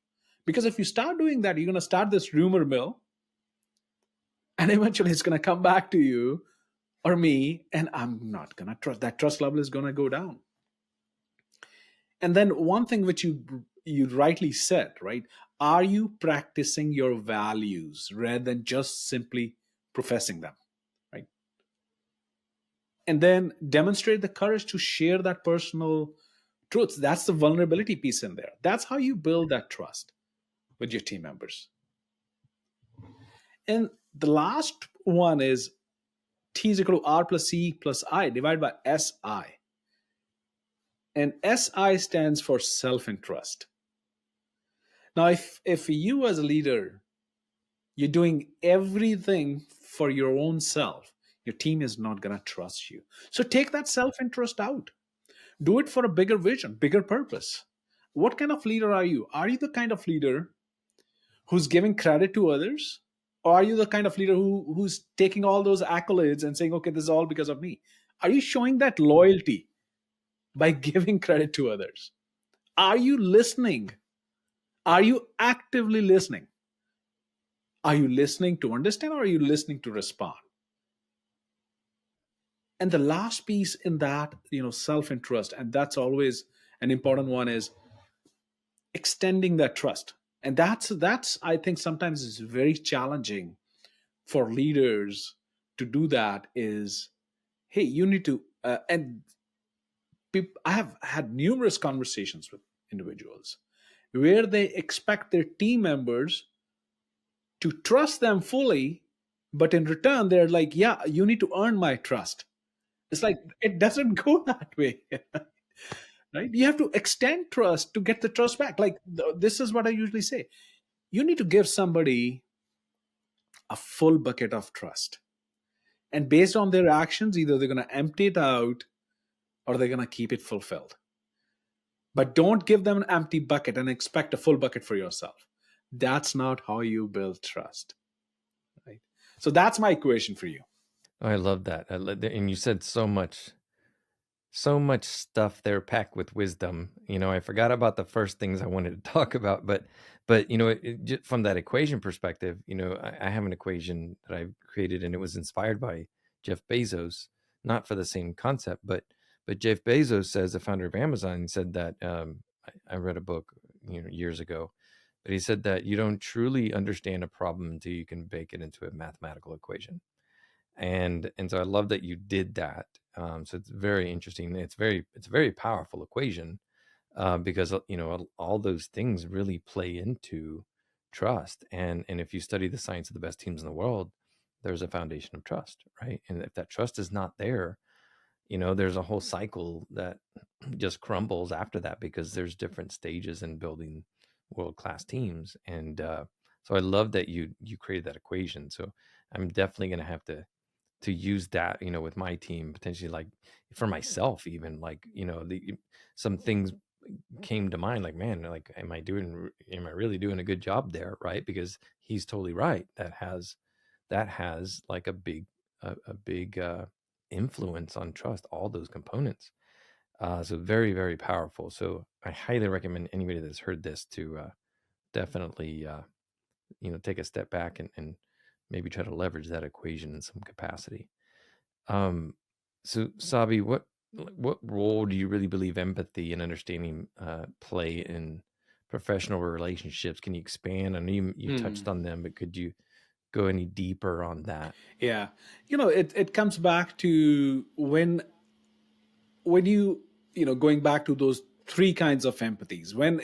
Because if you start doing that, you're going to start this rumor mill, and eventually it's going to come back to you or me, and I'm not going to trust. That trust level is going to go down. And then one thing which you rightly said, right? Are you practicing your values rather than just simply professing them, right? And then demonstrate the courage to share that personal truths. That's the vulnerability piece in there. That's how you build that trust with your team members. And the last one is T is equal to R plus C plus I divided by SI. And SI stands for self-interest. Now, if you as a leader, you're doing everything for your own self, your team is not going to trust you. So take that self-interest out. Do it for a bigger vision, bigger purpose. What kind of leader are you? Are you the kind of leader who's giving credit to others? Or are you the kind of leader who's taking all those accolades and saying, okay, this is all because of me? Are you showing that loyalty by giving credit to others? Are you listening? Are you actively listening? Are you listening to understand, or are you listening to respond? And the last piece in that, self-interest, and that's always an important one, is extending that trust. And that's I think sometimes it's very challenging for leaders to do that. Is, hey, you need to and I have had numerous conversations with individuals where they expect their team members to trust them fully, but in return they're like, yeah, you need to earn my trust. It's like, it doesn't go that way. Right? You have to extend trust to get the trust back. Like, this is what I usually say: you need to give somebody a full bucket of trust, and based on their actions, either they're going to empty it out or they're going to keep it fulfilled. But don't give them an empty bucket and expect a full bucket for yourself. That's not how you build trust. Right? So that's my equation for you. Oh, I love that. And you said so much stuff there packed with wisdom. I forgot about the first things I wanted to talk about, but just from that equation perspective, I have an equation that I've created, and it was inspired by Jeff Bezos, not for the same concept, but Jeff Bezos says, the founder of Amazon, said that I read a book years ago, but he said that you don't truly understand a problem until you can bake it into a mathematical equation. And so I love that you did that. So it's very interesting. It's a very powerful equation, because all those things really play into trust. And if you study the science of the best teams in the world, there's a foundation of trust, right? And if that trust is not there, there's a whole cycle that just crumbles after that, because there's different stages in building world-class teams. And so I love that you created that equation. So I'm definitely going to have to use that, with my team, potentially, like for myself, even, like, some things came to mind, like, man, like, am I really doing a good job there? Right. Because he's totally right. That has like a big influence on trust, all those components. So very, very powerful. So I highly recommend anybody that's heard this to definitely, take a step back and maybe try to leverage that equation in some capacity. So Sabi, what role do you really believe empathy and understanding play in professional relationships? Can you expand? I know you touched on them, but could you go any deeper on that? Yeah. It comes back to when you, going back to those three kinds of empathies. When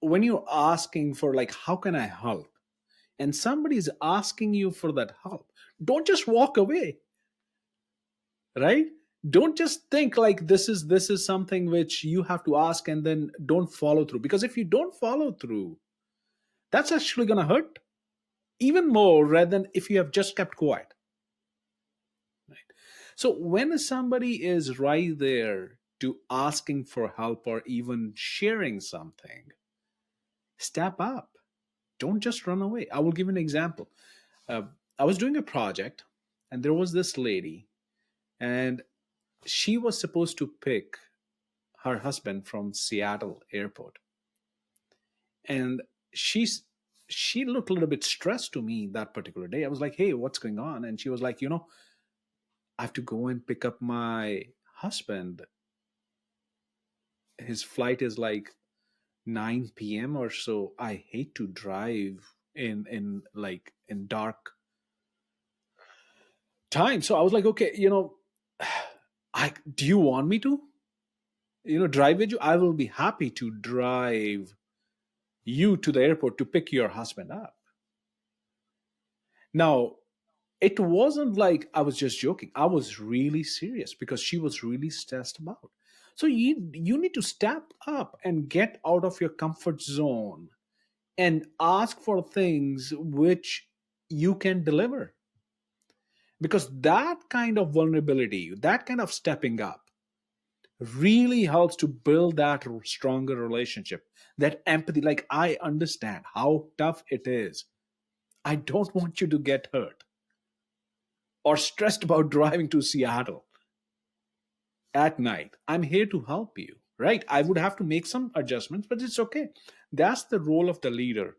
when you're asking for, like, how can I help? And somebody's asking you for that help. Don't just walk away, right? Don't just think like this is something which you have to ask and then don't follow through. Because if you don't follow through, that's actually going to hurt even more rather than if you have just kept quiet. Right? So when somebody is right there to asking for help or even sharing something, step up. Don't just run away. I will give you an example. I was doing a project, and there was this lady, and she was supposed to pick her husband from Seattle airport. And she's she looked a little bit stressed to me that particular day. I was like, hey, what's going on? And she was like, I have to go and pick up my husband. His flight is like 9 p.m. or so. I hate to drive in dark time. So I was like, okay, I do you want me to drive with you? I will be happy to drive you to the airport to pick your husband up. Now, it wasn't like I was just joking. I was really serious because she was really stressed about. So you need to step up and get out of your comfort zone and ask for things which you can deliver, because that kind of vulnerability, that kind of stepping up really helps to build that stronger relationship, that empathy. Like, I understand how tough it is. I don't want you to get hurt or stressed about driving to Seattle at night. I'm here to help you, right? I would have to make some adjustments, but it's okay. That's the role of the leader,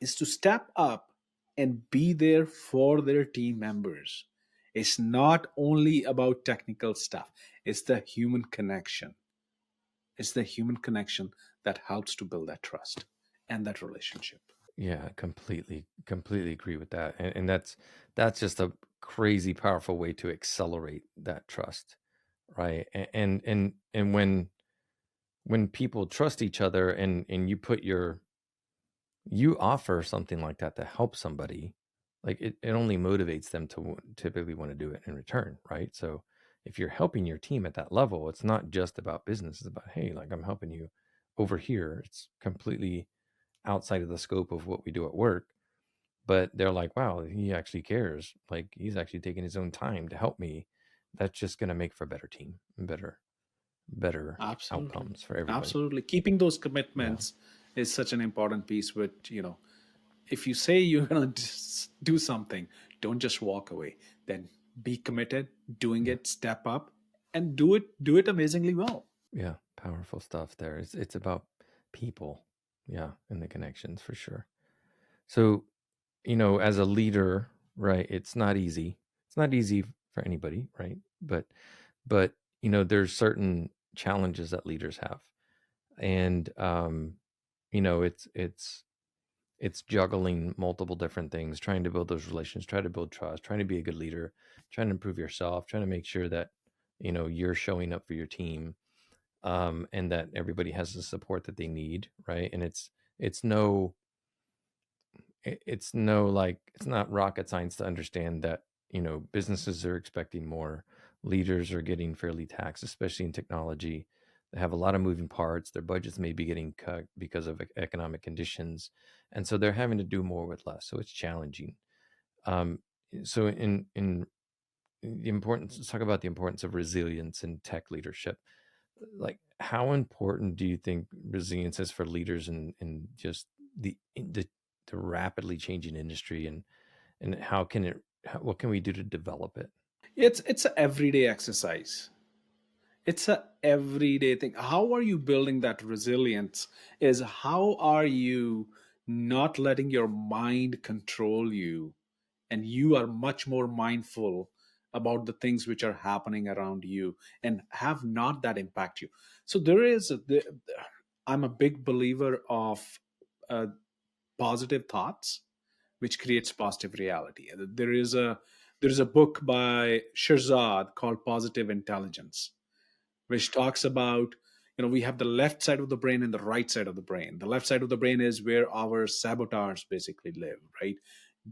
is to step up and be there for their team members. It's not only about technical stuff, it's the human connection. It's the human connection that helps to build that trust and that relationship. Yeah, completely agree with that. And that's just a crazy powerful way to accelerate that trust, right? And when people trust each other and you offer something like that to help somebody, like it only motivates them to typically want to do it in return, right? So if you're helping your team at that level, it's not just about business. It's about, hey, like I'm helping you over here. It's completely outside of the scope of what we do at work. But they're like, wow, he actually cares. Like he's actually taking his own time to help me. That's just going to make for a better team and better Absolutely. outcomes for everybody. Absolutely. Keeping those Yeah. commitments is such an important piece. With, if you say you're going to do something, don't just walk away. Then be committed, doing Yeah. it, step up, and do it amazingly well. Yeah. Powerful stuff there. It's about people. Yeah. And the connections for sure. So, as a leader, right, it's not easy. It's not easy for anybody, right? But there's certain challenges that leaders have. And it's juggling multiple different things, trying to build those relations, try to build trust, trying to be a good leader, trying to improve yourself, trying to make sure that you're showing up for your team, and that everybody has the support that they need, right? And it's no it's no like it's not rocket science to understand that businesses are expecting more, leaders are getting fairly taxed, especially in technology. They have a lot of moving parts, their budgets may be getting cut because of economic conditions, and so they're having to do more with less, so it's challenging. um, so in the importance, let's talk about the importance of resilience in tech leadership. Like, how important do you think resilience is for leaders in just the rapidly changing industry, and what can we do to develop it? It's an everyday exercise. It's a everyday thing. How are you building that resilience? Is how are you not letting your mind control you, and you are much more mindful about the things which are happening around you and have not that impact you. So I'm a big believer of uh, positive thoughts which creates positive reality. There is a book by Shirzad called Positive Intelligence, which talks about, we have the left side of the brain and the right side of the brain. The left side of the brain is where our saboteurs basically live, right?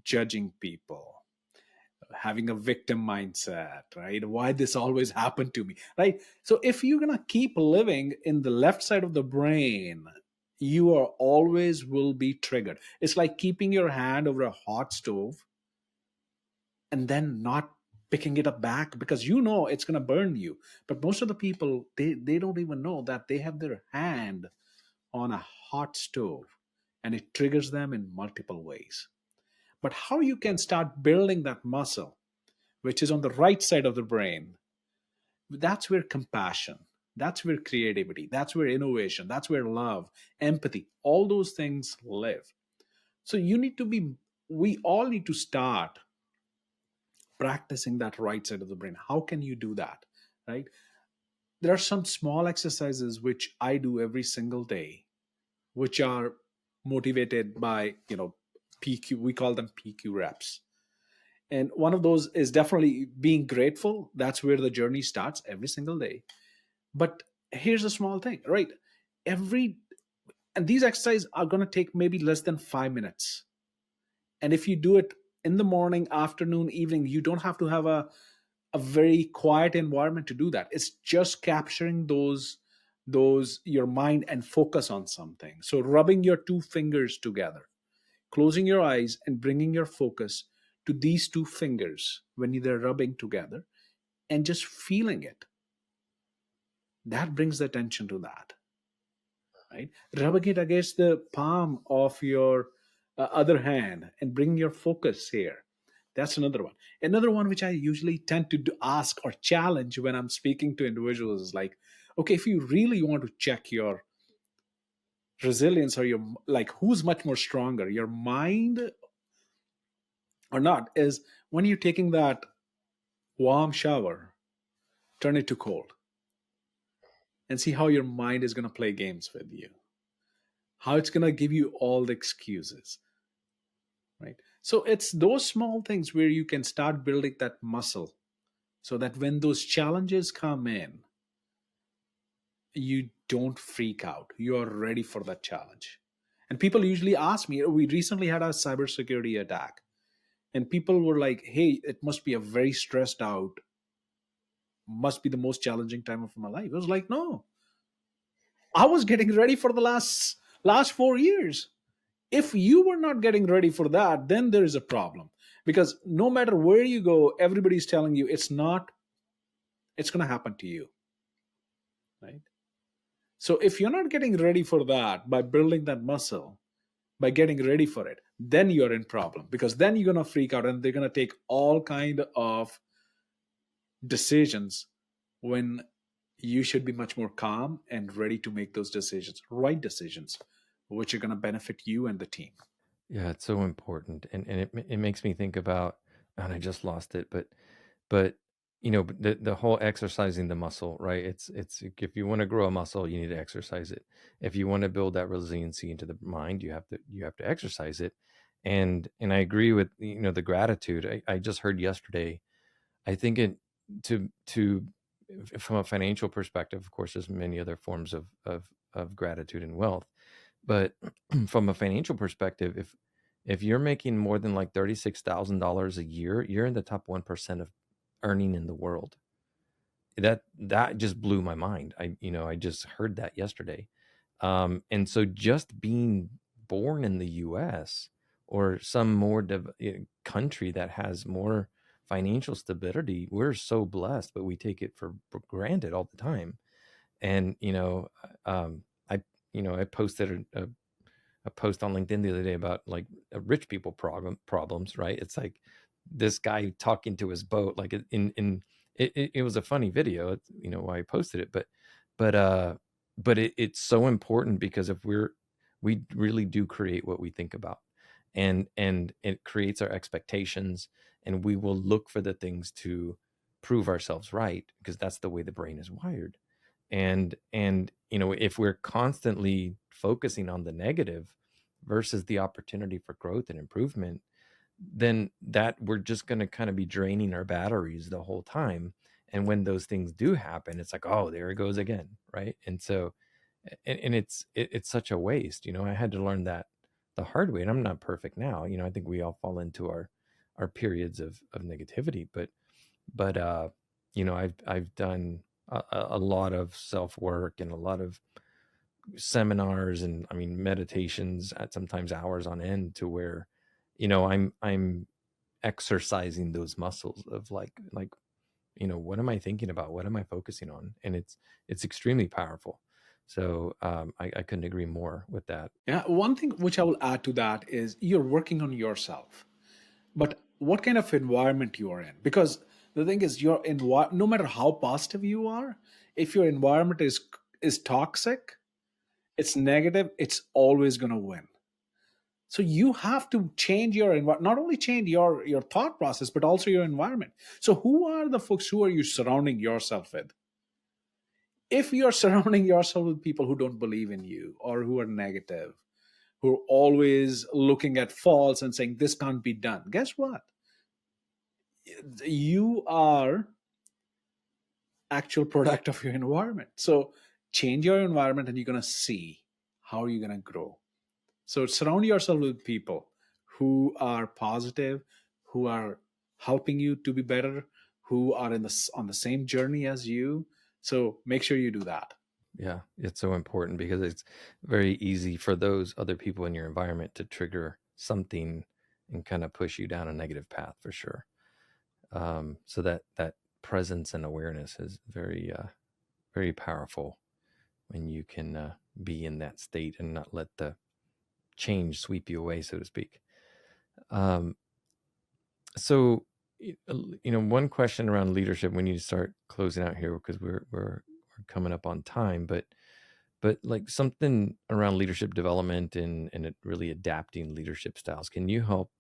Judging people, having a victim mindset, right? Why this always happened to me, right? So if you're gonna keep living in the left side of the brain, you are always will be triggered. It's like keeping your hand over a hot stove and then not picking it up back because it's going to burn you. But most of the people, they don't even know that they have their hand on a hot stove, and it triggers them in multiple ways. But how you can start building that muscle, which is on the right side of the brain, that's where compassion, That's where creativity, that's where innovation, that's where love, empathy, all those things live. So we all need to start practicing that right side of the brain. How can you do that? Right? There are some small exercises which I do every single day, which are motivated by, PQ, we call them PQ reps. And one of those is definitely being grateful. That's where the journey starts every single day. But here's a small thing, right? Every and these exercises are going to take maybe less than 5 minutes. And if you do it in the morning, afternoon, evening, you don't have to have a very quiet environment to do that. It's just capturing those your mind and focus on something. So rubbing your two fingers together, closing your eyes and bringing your focus to these two fingers when they're rubbing together, and just feeling it. That brings the attention to that, right? Rubbing it against the palm of your other hand and bringing your focus here. That's another one. Another one which I usually tend to ask or challenge when I'm speaking to individuals is like, okay, if you really want to check your resilience, or your, like, who's much more stronger, your mind or not, is when you're taking that warm shower, turn it to cold and see how your mind is going to play games with you, how it's going to give you all the excuses, right? So it's those small things where you can start building that muscle, so that when those challenges come in, you don't freak out. You are ready for that challenge. And people usually ask me, we recently had a cybersecurity attack, and people were like, hey, it must be a very stressed out, must be the most challenging time of my life. I was like, no, I was getting ready for the last 4 years. If you were not getting ready for that, then there is a problem. Because no matter where you go, everybody's telling you it's going to happen to you, right? So if you're not getting ready for that by building that muscle, by getting ready for it, then you're in problem, because then you're going to freak out and they're going to take all kind of decisions when you should be much more calm and ready to make those decisions, right decisions, which are going to benefit you and the team. Yeah, it's so important, and it makes me think about, and I just lost it, but the whole exercising the muscle, right? It's if you want to grow a muscle, you need to exercise it. If you want to build that resiliency into the mind, you have to exercise it. And I agree with the gratitude. I just heard yesterday. I think it to from a financial perspective, of course, there's many other forms of gratitude and wealth. But from a financial perspective, if you're making more than like $36,000 a year, you're in the top 1% of earning in the world. That just blew my mind. I just heard that yesterday. And so just being born in the US or some more country that has more financial stability, we're so blessed, but we take it for granted all the time. And I I posted a post on LinkedIn the other day about like rich people problems, right? It's like this guy talking to his boat, like it was a funny video. It's, why I posted it, but uh, it's so important, because if we really do create what we think about, and it creates our expectations, and we will look for the things to prove ourselves right, because that's the way the brain is wired. And if we're constantly focusing on the negative versus the opportunity for growth and improvement, then that we're just going to kind of be draining our batteries the whole time. And when those things do happen, it's like, oh, there it goes again, right? And so and it's such a waste. I had to learn that the hard way, and I'm not perfect now. I think we all fall into our periods of negativity, but I've done a lot of self work and a lot of seminars, and I mean meditations at sometimes hours on end, to where I'm exercising those muscles of like what am I thinking about, what am I focusing on, and it's extremely powerful. So I couldn't agree more with that. Yeah, one thing which I will add to that is you're working on yourself, but what kind of environment you are in. Because The thing is, no matter how positive you are, if your environment is toxic, it's negative, it's always going to win. So you have to change your environment, not only change your thought process, but also your environment. So who are the folks who are you surrounding yourself with? If you're surrounding yourself with people who don't believe in you or who are negative, who are always looking at faults and saying this can't be done, guess what? You are actual product of your environment. So change your environment and you're going to see how you're going to grow. So surround yourself with people who are positive, who are helping you to be better, who are on the same journey as you. So make sure you do that. Yeah, it's so important because it's very easy for those other people in your environment to trigger something and kind of push you down a negative path for sure. So that presence and awareness is very very powerful when you can be in that state and not let the change sweep you away, so to speak. So one question around leadership. We need to start closing out here because we're coming up on time, but like something around leadership development and it really adapting leadership styles. Can you help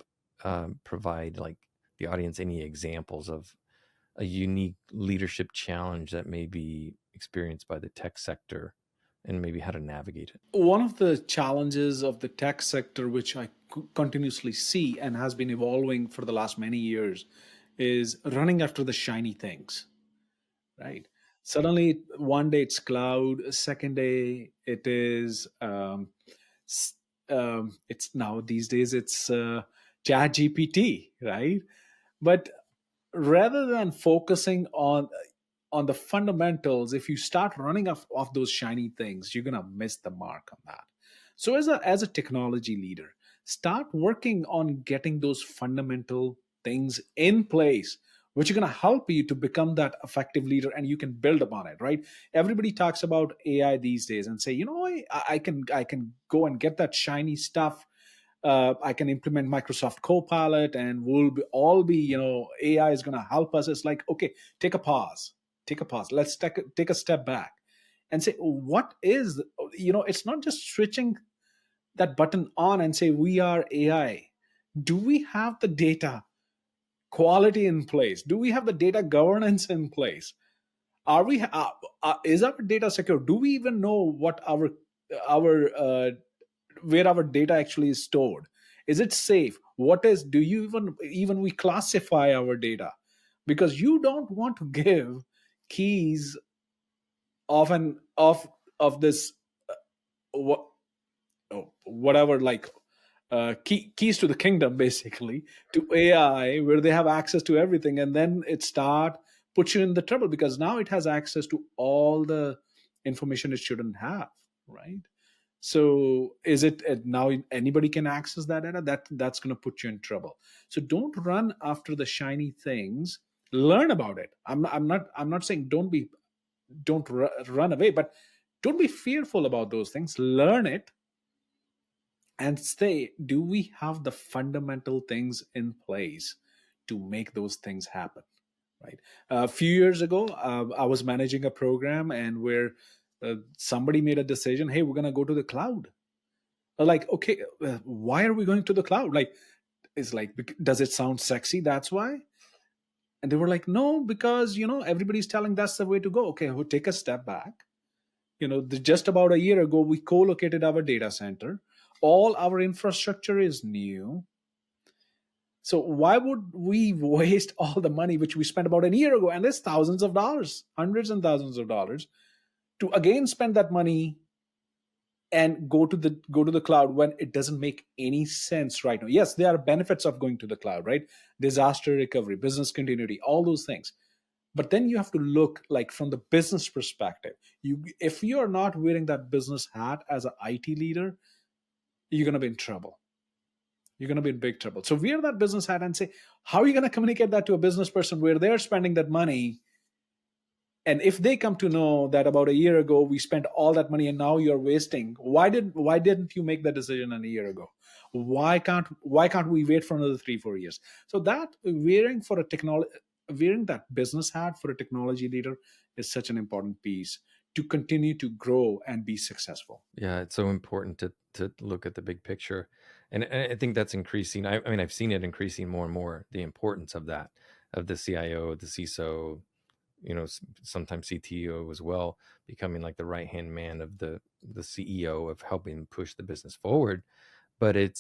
provide like the audience any examples of a unique leadership challenge that may be experienced by the tech sector and maybe how to navigate it? One of the challenges of the tech sector, which I continuously see and has been evolving for the last many years, is running after the shiny things, right? Suddenly, one day it's cloud, second day it is, it's now these days it's Chat GPT, right? But rather than focusing on the fundamentals, if you start running off those shiny things, you're gonna miss the mark on that. So as a technology leader, start working on getting those fundamental things in place, which are gonna help you to become that effective leader, and you can build upon it, right? Everybody talks about AI these days and say, I can go and get that shiny stuff. I can implement Microsoft Copilot, and all be, AI is going to help us. It's like, okay, take a pause. Let's take a step back and say, what is, it's not just switching that button on and say, we are AI. Do we have the data quality in place? Do we have the data governance in place? Are we, is our data secure? Do we even know what our where our data actually is stored? Is it safe? What is, do you even we classify our data? Because you don't want to give keys of this what whatever, like keys to the kingdom, basically, to AI, where they have access to everything, and then it puts you in the trouble because now it has access to all the information it shouldn't have, right? So is it now anybody can access that data? That's going to put you in trouble. So don't run after the shiny things. Learn about it. I'm not saying don't run away, but don't be fearful about those things. Learn it and say, do we have the fundamental things in place to make those things happen, right? A few years ago, I was managing a program and where somebody made a decision, hey, we're going to go to the cloud. Like, okay, why are we going to the cloud? Like, it's like, does it sound sexy? That's why. And they were like, no, because everybody's telling that's the way to go. Okay, we'll take a step back. Just about a year ago, we co-located our data center. All our infrastructure is new. So why would we waste all the money which we spent about a year ago? And there's thousands of dollars, hundreds and thousands of dollars, to again spend that money and go to the cloud when it doesn't make any sense right now. Yes, there are benefits of going to the cloud, right? Disaster recovery, business continuity, all those things. But then you have to look like from the business perspective. If you are not wearing that business hat as an IT leader, you're going to be in trouble. You're going to be in big trouble. So wear that business hat and say, how are you going to communicate that to a business person where they're spending that money? And if they come to know that about a year ago we spent all that money and now you're wasting, why didn't you make that decision a year ago? Why can't we wait for another 3-4 years? So that wearing that business hat for a technology leader is such an important piece to continue to grow and be successful. Yeah, it's so important to look at the big picture, and I think that's increasing. I mean, I've seen it increasing more and more. The importance of that, of the CIO, the CISO, sometimes CTO as well, becoming like the right hand man of the CEO of helping push the business forward. But it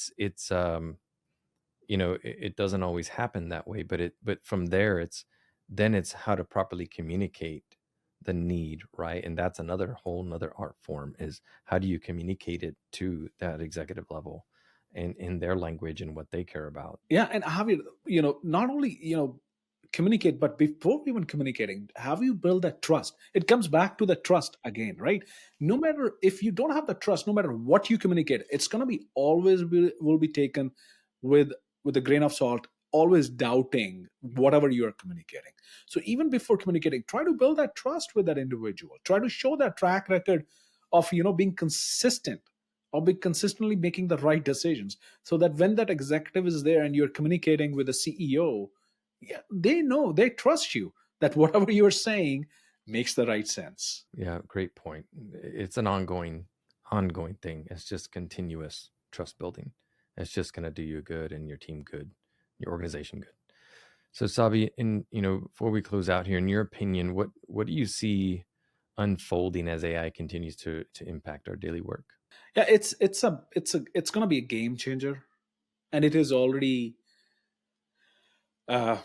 doesn't always happen that way. But from there, it's how to properly communicate the need, right? And that's another art form, is how do you communicate it to that executive level and in their language and what they care about. Yeah, and have you not only communicate, but before even communicating, have you built that trust? It comes back to the trust again, right? No matter, if you don't have the trust, no matter what you communicate, it's going to be always will be taken with a grain of salt, always doubting whatever you are communicating. So even before communicating, try to build that trust with that individual. Try to show that track record of being consistent, or be consistently making the right decisions, so that when that executive is there and you're communicating with the CEO, yeah, they know, they trust you, that whatever you're saying makes the right sense. Yeah, great point. It's an ongoing thing. It's just continuous trust building. It's just going to do you good and your team good, your organization good. So Sabi, before we close out here, in your opinion, what do you see unfolding as AI continues to impact our daily work? Yeah, it's going to be a game changer, and it is already uh,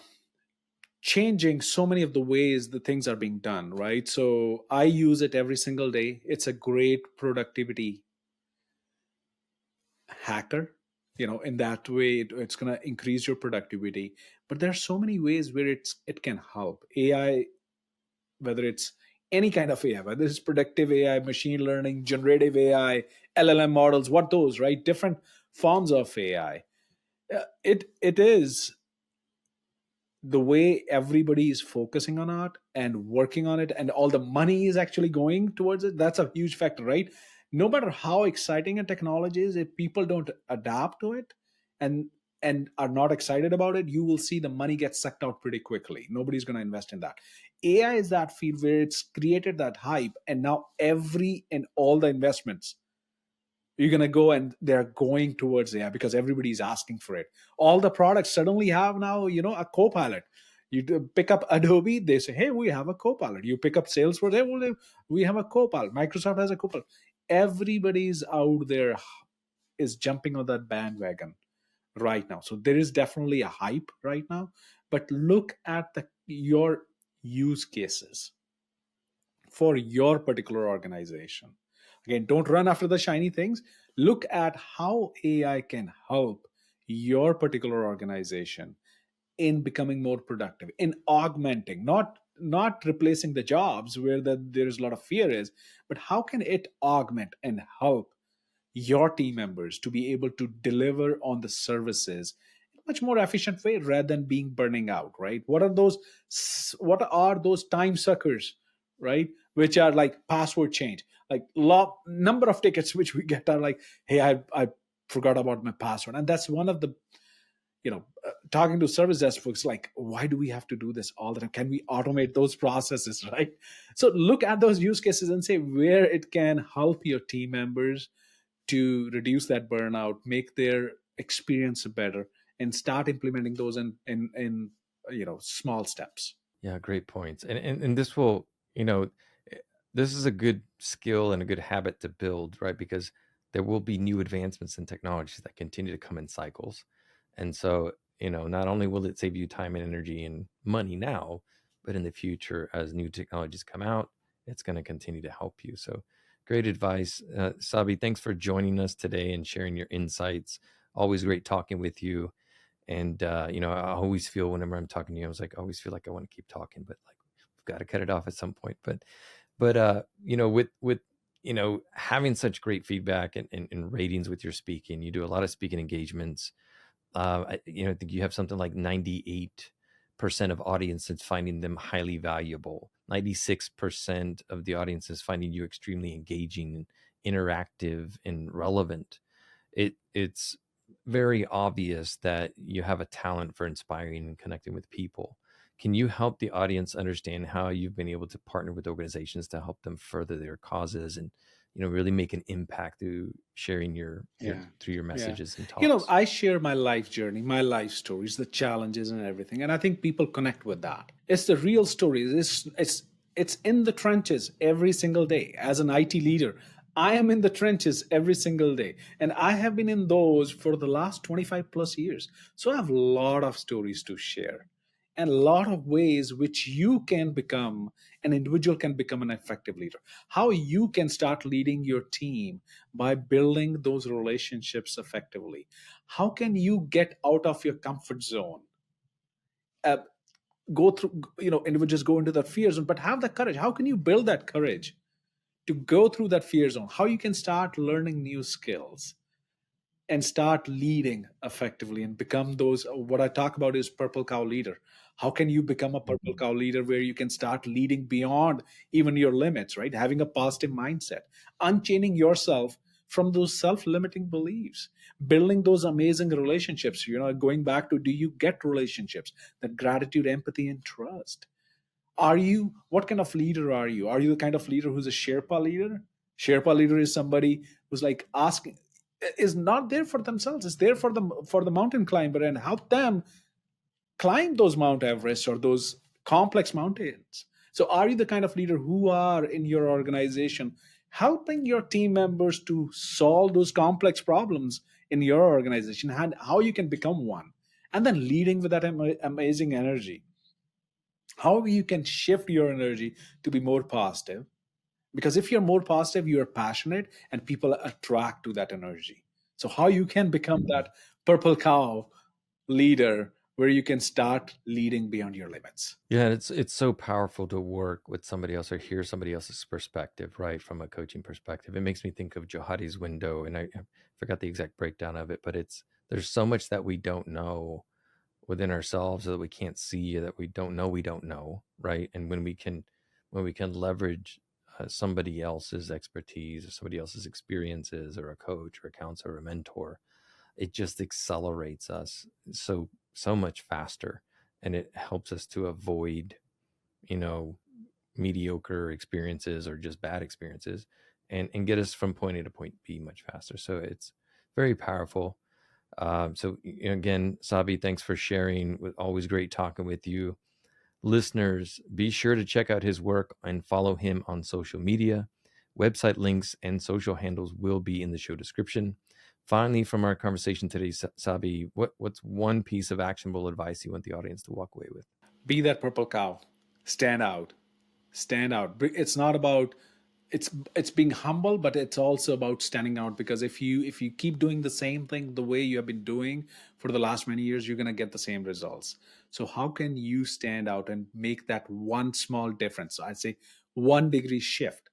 changing so many of the ways the things are being done, right? So I use it every single day. It's a great productivity hacker. In that way, it's going to increase your productivity. But there are so many ways where it can help. AI, whether it's any kind of AI, whether it's predictive AI, machine learning, generative AI, LLM models, what those, right? Different forms of AI. It is the way everybody is focusing on it and working on it, and all the money is actually going towards it. That's a huge factor, right? No matter how exciting a technology is, if people don't adapt to it and are not excited about it, you will see the money get sucked out pretty quickly. Nobody's going to invest in that. AI is that field where it's created that hype, and now every and all the investments, you're going to go and they're going towards AI because everybody's asking for it. All the products suddenly have now, a co-pilot. You pick up Adobe, they say, hey, we have a co-pilot. You pick up Salesforce, hey, well, we have a co-pilot. Microsoft has a co-pilot. Everybody's out there is jumping on that bandwagon right now. So there is definitely a hype right now. But look at your use cases for your particular organization. Again, don't run after the shiny things. Look at how AI can help your particular organization in becoming more productive, in augmenting, not replacing the jobs where there's a lot of fear is, but how can it augment and help your team members to be able to deliver on the services in a much more efficient way rather than being burning out, right? What are those time suckers, right? Which are like password change, like number of tickets which we get are like, hey, I forgot about my password. And that's one of the talking to service desk folks, like, why do we have to do this all the time? Can we automate those processes, right? So look at those use cases and say where it can help your team members to reduce that burnout, make their experience better, and start implementing those in small steps. Yeah, great points. And this will, this is a good skill and a good habit to build, right? Because there will be new advancements in technologies that continue to come in cycles. And so, not only will it save you time and energy and money now, but in the future, as new technologies come out, it's going to continue to help you. So great advice. Sabi, thanks for joining us today and sharing your insights. Always great talking with you. And, I always feel whenever I'm talking to you, I always feel like I want to keep talking, but like we've got to cut it off at some point. But with having such great feedback and ratings with your speaking, you do a lot of speaking engagements. I think you have something like 98% of audiences finding them highly valuable. 96% of the audience is finding you extremely engaging and interactive and relevant. It's very obvious that you have a talent for inspiring and connecting with people. Can you help the audience understand how you've been able to partner with organizations to help them further their causes and, really make an impact through sharing through your Yeah. messages and talks? I share my life journey, my life stories, the challenges and everything. And I think people connect with that. It's the real stories. It's in the trenches every single day. As an IT leader, I am in the trenches every single day. And I have been in those for the last 25 plus years. So I have a lot of stories to share and a lot of ways which you can become an individual can become an effective leader, how you can start leading your team by building those relationships effectively, how can you get out of your comfort zone, uh, go through, individuals go into that fear zone, but have the courage. How can you build that courage to go through that fear zone, how you can start learning new skills and start leading effectively and become those, what I talk about is purple cow leader. How can you become a purple cow leader where you can start leading beyond even your limits, right? Having a positive mindset, unchaining yourself from those self-limiting beliefs, building those amazing relationships, going back to, do you get relationships, that gratitude, empathy, and trust? What kind of leader are you? Are you the kind of leader who's a Sherpa leader? Sherpa leader is somebody who's like asking, is not there for themselves, is there for the mountain climber and help them climb those Mount Everest or those complex mountains. So are you the kind of leader who are in your organization helping your team members to solve those complex problems in your organization, and how you can become one, and then leading with that amazing energy, how you can shift your energy to be more positive, because if you're more positive, you're passionate and people attract to that energy. So how you can become that purple cow leader where you can start leading beyond your limits. Yeah, it's so powerful to work with somebody else or hear somebody else's perspective, right? From a coaching perspective. It makes me think of Johadi's window, and I forgot the exact breakdown of it, but there's so much that we don't know within ourselves that we can't see, that we don't know, right? And when we can leverage somebody else's expertise or somebody else's experiences, or a coach or a counselor or a mentor, it just accelerates us so much faster, and it helps us to avoid mediocre experiences or just bad experiences, and get us from point A to point B much faster. So it's very powerful. So again, Saby, thanks for sharing. Always great talking with you. Listeners, be sure to check out his work and follow him on social media. Website links and social handles will be in the show description. Finally, from our conversation today, Saby, what's one piece of actionable advice you want the audience to walk away with? Be that purple cow. Stand out. Stand out. It's not about, it's being humble, but it's also about standing out, because if you keep doing the same thing the way you have been doing for the last many years, you're going to get the same results. So how can you stand out and make that one small difference? So I'd say 1 degree shift,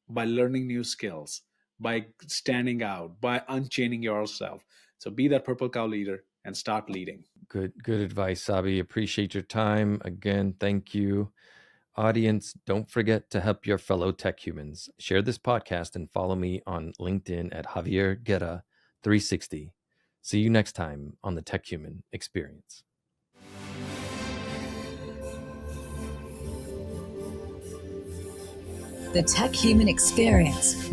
by learning new skills, by standing out, by unchaining yourself. So be that purple cow leader and start leading. Good advice, Saby. Appreciate your time. Again, thank you. Audience, don't forget to help your fellow tech humans. Share this podcast and follow me on LinkedIn at Javier Guerra 360. See you next time on the Tech Human Experience. The Tech Human Experience